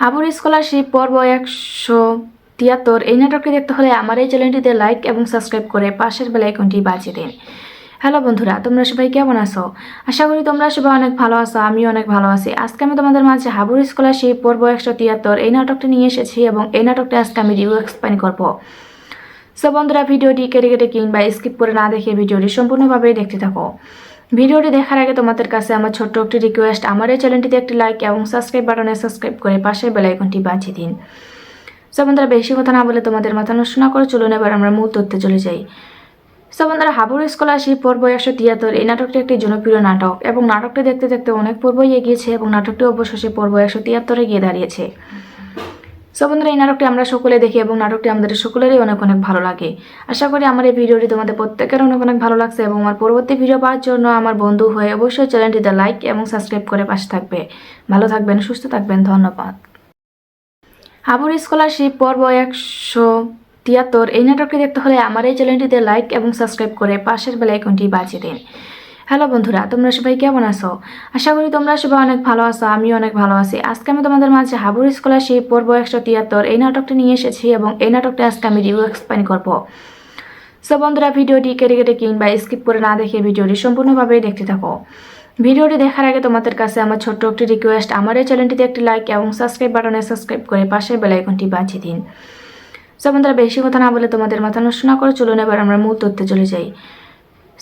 হাবুর স্কলারশিপ পর্ব 173 এই নাটকটি দেখতে হলে আমার এই চ্যানেলটিতে লাইক এবং সাবস্ক্রাইব করে পাশের বেল আইকনটি বাজিয়ে দিন। হ্যালো বন্ধুরা, তোমরা সবাই কেমন আছো? আশা করি তোমরা সবাই অনেক ভালো আছো, আমিও অনেক ভালো আছি। আজকে আমি তোমাদের মাঝে হাবুর স্কলারশিপ পর্ব 173 এই নাটকটি নিয়ে এসেছি এবং এই নাটকটি আজকে আমি রিভিউ এক্সপ্লেইন করব। সো বন্ধুরা, ভিডিওটি কেটে কেটে কিংবা স্কিপ করে না দেখে ভিডিওটি সম্পূর্ণভাবে দেখতে থাকো। ভিডিওটি দেখার আগে তোমাদের কাছে আমার ছোট্ট একটি রিকোয়েস্ট, আমার এই চ্যানেলটিতে একটি লাইক এবং সাবস্ক্রাইব বাটনে সাবস্ক্রাইব করে পাশের বেল আইকনটি বাজিয়ে দিন। সো বন্ধুরা, বেশি কথা না বলে তোমাদের মাথা নষ্ট না করে চলুন এবার আমরা মূল তথ্যে চলে যাই। সো বন্ধুরা, হাবুর স্কলারশিপ পর্ব 173 এই নাটকটি একটি জনপ্রিয় নাটক এবং নাটকটি দেখতে দেখতে অনেক পর্বই এগিয়েছে এবং নাটকটি অবশেষে পর্ব 173 গিয়ে দাঁড়িয়েছে। সো বন্ধুরা, এই নাটকটি আমরা সকলে দেখি এবং নাটকটি আমাদের সকলেরই অনেক অনেক ভালো লাগে। আশা করি আমার এই ভিডিওটি তোমাদের প্রত্যেকের অনেক অনেক ভালো লাগছে এবং আমার পরবর্তী ভিডিও পাওয়ার জন্য আমার বন্ধু হয়ে অবশ্যই চ্যানেলটিতে লাইক এবং সাবস্ক্রাইব করে পাশে থাকবে। ভালো থাকবেন, সুস্থ থাকবেন, ধন্যবাদ। হাবুর স্কলারশিপ পর্ব 173। এই নাটকটি দেখতে হলে আমার এই চ্যানেলটিতে লাইক এবং সাবস্ক্রাইব করে পাশের বেল আইকনটি বাজিয়ে দিন। হ্যালো বন্ধুরা, তোমরা সবাই কেমন আছো? আশা করি তোমরা সবাই অনেক ভালো আছো, আমিও অনেক ভালো আছি। আজকে আমি তোমাদের মাঝে হাবুর স্কলারশিপ পর্ব 173 এই নাটকটি নিয়ে এসেছি এবং এই নাটকটি আজকে আমি রিভিউ এক্সপ্লেন করবো। সো বন্ধুরা, ভিডিওটি কেটে কেটে কিংবা স্কিপ করে না দেখে ভিডিওটি সম্পূর্ণভাবেই দেখতে থাকো। ভিডিওটি দেখার আগে তোমাদের কাছে আমার ছোট্ট একটি রিকোয়েস্ট, আমার এই চ্যানেলটিতে একটি লাইক এবং সাবস্ক্রাইব বাটনে সাবস্ক্রাইব করে পাশের বেল আইকনটি বাজিয়ে দিন। সো বন্ধুরা, বেশি কথা না বলে তোমাদের মাথা নষ্ট না করে চলুন এবার আমরা মূল তথ্যে চলে যাই।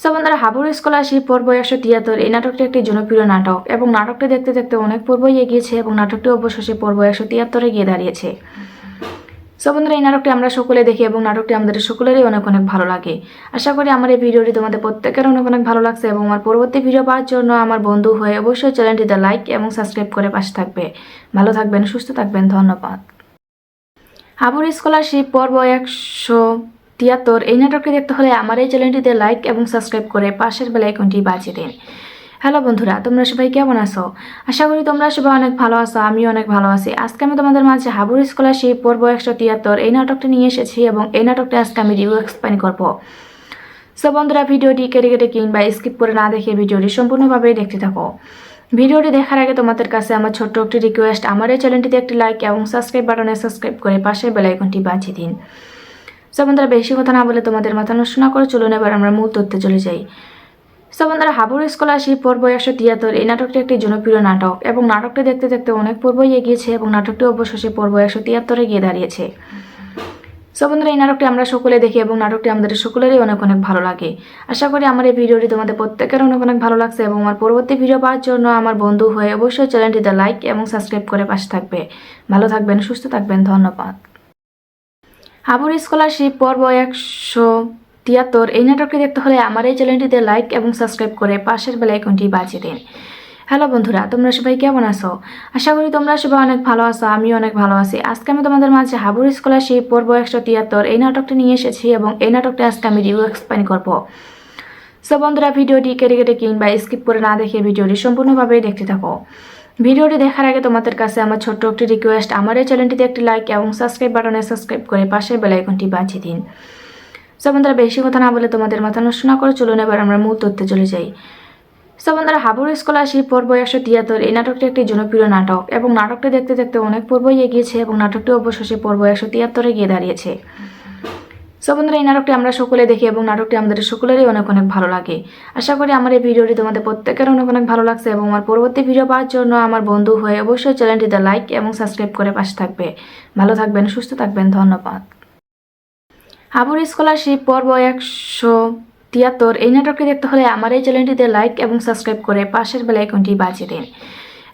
সো বন্ধুরা, হাবুর স্কলারশিপ পর্ব 173 এই নাটকটি একটি জনপ্রিয় নাটক এবং নাটকটি দেখতে দেখতে অনেক পর্বই এগিয়েছে এবং নাটকটি অবশেষে পর্ব 173 গিয়ে দাঁড়িয়েছে। সো বন্ধুরা, এই নাটকটি আমরা সকলে দেখি এবং নাটকটি আমাদের সকলেরই অনেক অনেক ভালো লাগে। আশা করি আমার এই ভিডিওটি তোমাদের প্রত্যেকের অনেক অনেক ভালো লাগছে এবং আমার পরবর্তী ভিডিও পাওয়ার জন্য আমার বন্ধু হয়ে অবশ্যই চ্যানেলটিতে লাইক এবং সাবস্ক্রাইব করে পাশে থাকবে। ভালো থাকবেন, সুস্থ থাকবেন, ধন্যবাদ। হাবুর স্কলারশিপ পর্ব 173 এই নাটকটি দেখতে হলে আমার এই চ্যানেলটিতে লাইক এবং সাবস্ক্রাইব করে পাশের বেল আইকনটি বাজিয়ে দিন। হ্যালো বন্ধুরা, তোমরা সবাই কেমন আছো? আশা করি তোমরা সবাই অনেক ভালো আছো, আমিও অনেক ভালো আছি। আজকে আমি তোমাদের মাঝে হাবুর স্কলারশিপ পর্ব 173 এই নাটকটি নিয়ে এসেছি এবং এই নাটকটি আজকে আমি রিভিউ এক্সপ্লেন করবো। সো বন্ধুরা, ভিডিওটি কেটে কেটে কিংবা স্কিপ করে না দেখে ভিডিওটি সম্পূর্ণভাবেই দেখতে থাকো। ভিডিওটি দেখার আগে তোমাদের কাছে আমার ছোট্ট একটি রিকোয়েস্ট, আমার এই চ্যানেলটিতে একটি লাইক এবং সাবস্ক্রাইব বাটনে সাবস্ক্রাইব করে পাশের বেল আইকনটি বাজিয়ে দিন। সো বন্ধুরা, বেশি কথা না বলে তোমাদের মাথা নষ্ট না করে চলুন এবার আমরা মূল তথ্যে চলে যাই। সো বন্ধুরা, হাবুর স্কলারশিপ পর্ব 173 এই নাটকটি একটি জনপ্রিয় নাটক এবং নাটকটি দেখতে দেখতে অনেক পর্বই এগিয়েছে এবং নাটকটি অবশেষে পর্ব 173 গিয়ে দাঁড়িয়েছে। সো বন্ধুরা, এই নাটকটি আমরা সকলে দেখি এবং নাটকটি আমাদের সকলেরই অনেক অনেক ভালো লাগে। আশা করি আমার এই ভিডিওটি তোমাদের প্রত্যেকের অনেক অনেক ভালো লাগছে এবং আমার পরবর্তী ভিডিও পাওয়ার জন্য আমার বন্ধু হয়ে অবশ্যই চ্যানেলটিতে লাইক এবং সাবস্ক্রাইব করে পাশে থাকবে। ভালো থাকবেন, সুস্থ থাকবেন, ধন্যবাদ। হাবুর স্কলারশিপ পর্ব 173 এই নাটকটি দেখতে হলে আমার এই চ্যানেলটিতে লাইক এবং সাবস্ক্রাইব করে পাশের বেল আইকনটি বাজিয়ে দিন। হ্যালো বন্ধুরা, তোমরা সবাই কেমন আছো? আশা করি তোমরা সবাই অনেক ভালো আছো, আমিও অনেক ভালো আছি। আজকে আমি তোমাদের মাঝে হাবুর স্কলারশিপ পর্ব 173 এই নাটকটি নিয়ে এসেছি এবং এই নাটকটি আজকে আমি রিভিউ এক্সপ্লেন করবো। সো বন্ধুরা, ভিডিওটি কেটে কেটে কিংবা স্কিপ করে না দেখে ভিডিওটি সম্পূর্ণভাবেই দেখতে থাকো। ভিডিওটি দেখার আগে তোমাদের কাছে আমার ছোট্ট একটি রিকোয়েস্ট, আমার এই চ্যানেলটিতে একটি লাইক এবং সাবস্ক্রাইব বাটনে সাবস্ক্রাইব করে পাশের বেল আইকনটি বাজিয়ে দিন। সো বন্ধুরা, বেশি কথা না বলে তোমাদের মাথা নষ্ট না করে চলুন এবার আমরা মূল তথ্যে চলে যাই। সো বন্ধুরা, হাবুর স্কলারশিপ পর্ব 173 এই নাটকটি একটি জনপ্রিয় নাটক এবং নাটকটি দেখতে দেখতে অনেক পর্বই এগিয়েছে এবং নাটকটি অবশেষে পর্ব 173 গিয়ে দাঁড়িয়েছে। সো বন্ধুরা, এই নাটকটি আমরা সকলে দেখি এবং নাটকটি আমাদের সকলেরই অনেক অনেক ভালো লাগে। আশা করি আমার এই ভিডিওটি তোমাদের প্রত্যেকের অনেক অনেক ভালো লাগছে এবং আমার পরবর্তী ভিডিও পাওয়ার জন্য আমার বন্ধু হয়ে অবশ্যই চ্যানেলটিতে লাইক এবং সাবস্ক্রাইব করে পাশে থাকবে। ভালো থাকবেন, সুস্থ থাকবেন, ধন্যবাদ। হাবুর স্কলারশিপ পর্ব 173 এই নাটকটি দেখতে হলে আমার এই চ্যানেলটিতে লাইক এবং সাবস্ক্রাইব করে পাশের বেল আইকনটি বাজিয়ে দিন।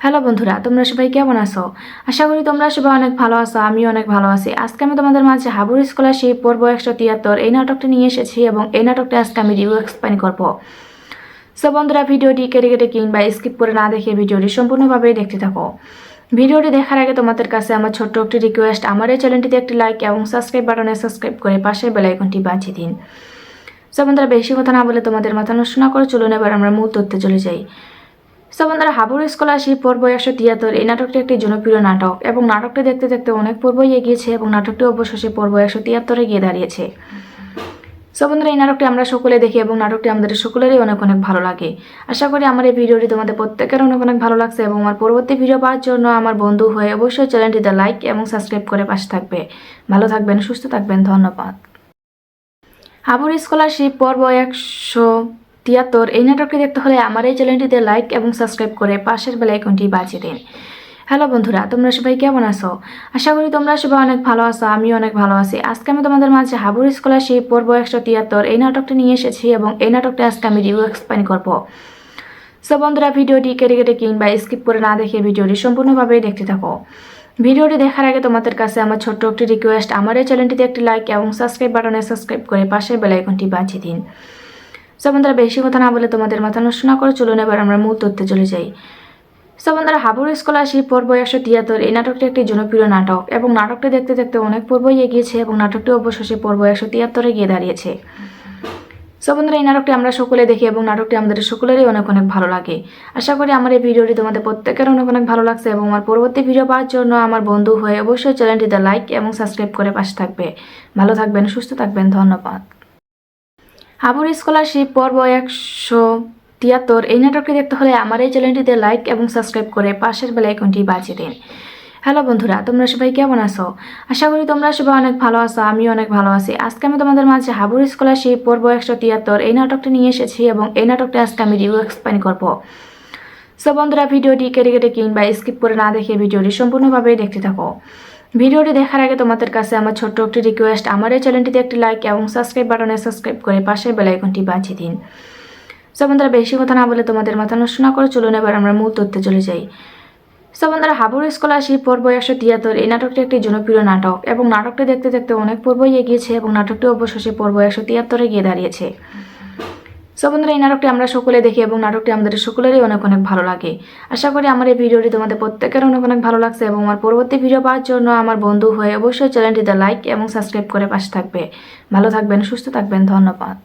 হ্যালো বন্ধুরা, তোমরা সবাই কেমন আছো? আশা করি তোমরা সবাই অনেক ভালো আছো, আমিও অনেক ভালো আছি। আজকে আমি তোমাদের মাঝে হাবুর স্কলারশিপ পর্ব 173 এই নাটকটি নিয়ে এসেছি এবং এই নাটকটি আজকে আমি রিভিউ এক্সপ্লেন করবো। সো বন্ধুরা, ভিডিওটি কেটে কেটে কিংবা স্কিপ করে না দেখে ভিডিওটি সম্পূর্ণভাবেই দেখতে থাকো। ভিডিওটি দেখার আগে তোমাদের কাছে আমার ছোট্ট একটি রিকোয়েস্ট, আমার এই চ্যানেলটিতে একটি লাইক এবং সাবস্ক্রাইব বাটনে সাবস্ক্রাইব করে পাশের বেল আইকনটি বাজিয়ে দিন। সো বন্ধুরা, বেশি কথা না বলে তোমাদের মাথা নষ্ট না করে চলুন এবার আমরা মূল তথ্যে চলে যাই। সো বন্ধুরা, হাবুর স্কলারশিপ পর্ব 173 এই নাটকটি একটি জনপ্রিয় নাটক এবং নাটকটি দেখতে দেখতে অনেক পর্বই এগিয়েছে এবং নাটকটি অবশেষে পর্ব 173 গিয়ে দাঁড়িয়েছে। সো বন্ধুরা, এই নাটকটি আমরা সকলে দেখি এবং নাটকটি আমাদের সকলেরই অনেক অনেক ভালো লাগে। আশা করি আমার এই ভিডিওটি তোমাদের প্রত্যেকের অনেক অনেক ভালো লাগছে এবং আমার পরবর্তী ভিডিও পাওয়ার জন্য আমার বন্ধু হয়ে অবশ্যই চ্যানেলটিতে লাইক এবং সাবস্ক্রাইব করে পাশে থাকবে। ভালো থাকবেন, সুস্থ থাকবেন, ধন্যবাদ। হাবুর স্কলারশিপ পর্ব 173 এই নাটকটি দেখতে হলে আমার এই চ্যানেলটিতে লাইক এবং সাবস্ক্রাইব করে পাশের বেল আইকনটি বাজিয়ে দিন। হ্যালো বন্ধুরা, তোমরা সবাই কেমন আছো? আশা করি তোমরা সবাই অনেক ভালো আছো, আমিও অনেক ভালো আছি। আজকে আমি তোমাদের মাঝে হাবুর স্কলারশিপ পর্ব 173 এই নাটকটি নিয়ে এসেছি এবং এই নাটকটি আজকে আমি রিভিউ এক্সপ্লেন করবো। সো বন্ধুরা, ভিডিওটি কেটে কেটে কিংবা স্কিপ করে না দেখে ভিডিওটি সম্পূর্ণভাবেই দেখতে থাকো। ভিডিওটি দেখার আগে তোমাদের কাছে আমার ছোট্ট একটি রিকোয়েস্ট, আমার এই চ্যানেলটিতে একটি লাইক এবং সাবস্ক্রাইব বাটনে সাবস্ক্রাইব করে পাশের বেল আইকনটি বাজিয়ে দিন। সো বন্ধুরা, বেশি কথা না বলে তোমাদের মাথা নষ্ট না করে চলুন এবার আমরা মূল তথ্যে চলে যাই। সো বন্ধুরা, হাবুর স্কলারশিপ পর্ব 173 এই নাটকটি একটি জনপ্রিয় নাটক এবং নাটকটি দেখতে দেখতে অনেক পর্বই এগিয়েছে এবং নাটকটি অবশেষে পর্ব 173 গিয়ে দাঁড়িয়েছে। সো বন্ধুরা, এই নাটকটি আমরা সকলে দেখি এবং নাটকটি আমাদের সকলেরই অনেক অনেক ভালো লাগে। আশা করি আমার এই ভিডিওটি তোমাদের প্রত্যেকের অনেক অনেক ভালো লাগছে এবং আমার পরবর্তী ভিডিও পাওয়ার জন্য আমার বন্ধু হয়ে অবশ্যই চ্যানেলটিতে লাইক এবং সাবস্ক্রাইব করে পাশে থাকবে। ভালো থাকবেন, সুস্থ থাকবেন, ধন্যবাদ। হাবুর স্কলারশিপ পর্ব 173 এই নাটকটি দেখতে হলে আমার এই চ্যানেলটিতে লাইক এবং সাবস্ক্রাইব করে পাশের বেল আইকনটি বাজিয়ে দিন। হ্যালো বন্ধুরা, তোমরা সবাই কেমন আছো? আশা করি তোমরা সবাই অনেক ভালো আছো, আমিও অনেক ভালো আছি। আজকে আমি তোমাদের মাঝে হাবুর স্কলারশিপ পর্ব 173 এই নাটকটি নিয়ে এসেছি এবং এই নাটকটি আজকে আমি রিভিউ এক্সপ্লেন করব। সো বন্ধুরা, ভিডিওটি কেটে কেটে কিংবা স্কিপ করে না দেখে ভিডিওটি সম্পূর্ণভাবে দেখতে থাকো। ভিডিওটি দেখার আগে তোমাদের কাছে আমার ছোট্ট একটি রিকোয়েস্ট, আমার এই চ্যানেলটিতে একটি লাইক এবং সাবস্ক্রাইব বাটনে সাবস্ক্রাইব করে পাশের বেল আইকনটি বাজিয়ে দিন। সো বন্ধুরা, বেশি কথা না বলে তোমাদের মাথা নষ্ট না করে চলুন এবার আমরা মূল তথ্যে চলে যাই। সো বন্ধুরা, হাবুর স্কলারশিপ পর্ব 173 এই নাটকটি একটি জনপ্রিয় নাটক এবং নাটকটি দেখতে দেখতে অনেক পর্বই এগিয়েছে এবং নাটকটি অবশেষে পর্ব 173 গিয়ে দাঁড়িয়েছে। সো বন্ধুরা, এই নাটকটি আমরা সকলে দেখি এবং নাটকটি আমাদের সকলেরই অনেক অনেক ভালো লাগে। আশা করি আমার এই ভিডিওটি তোমাদের প্রত্যেকের অনেক অনেক ভালো লাগছে এবং আমার পরবর্তী ভিডিও পাওয়ার জন্য আমার বন্ধু হয়ে অবশ্যই চ্যানেলটিতে লাইক এবং সাবস্ক্রাইব করে পাশে থাকবে। ভালো থাকবেন, সুস্থ থাকবেন, ধন্যবাদ।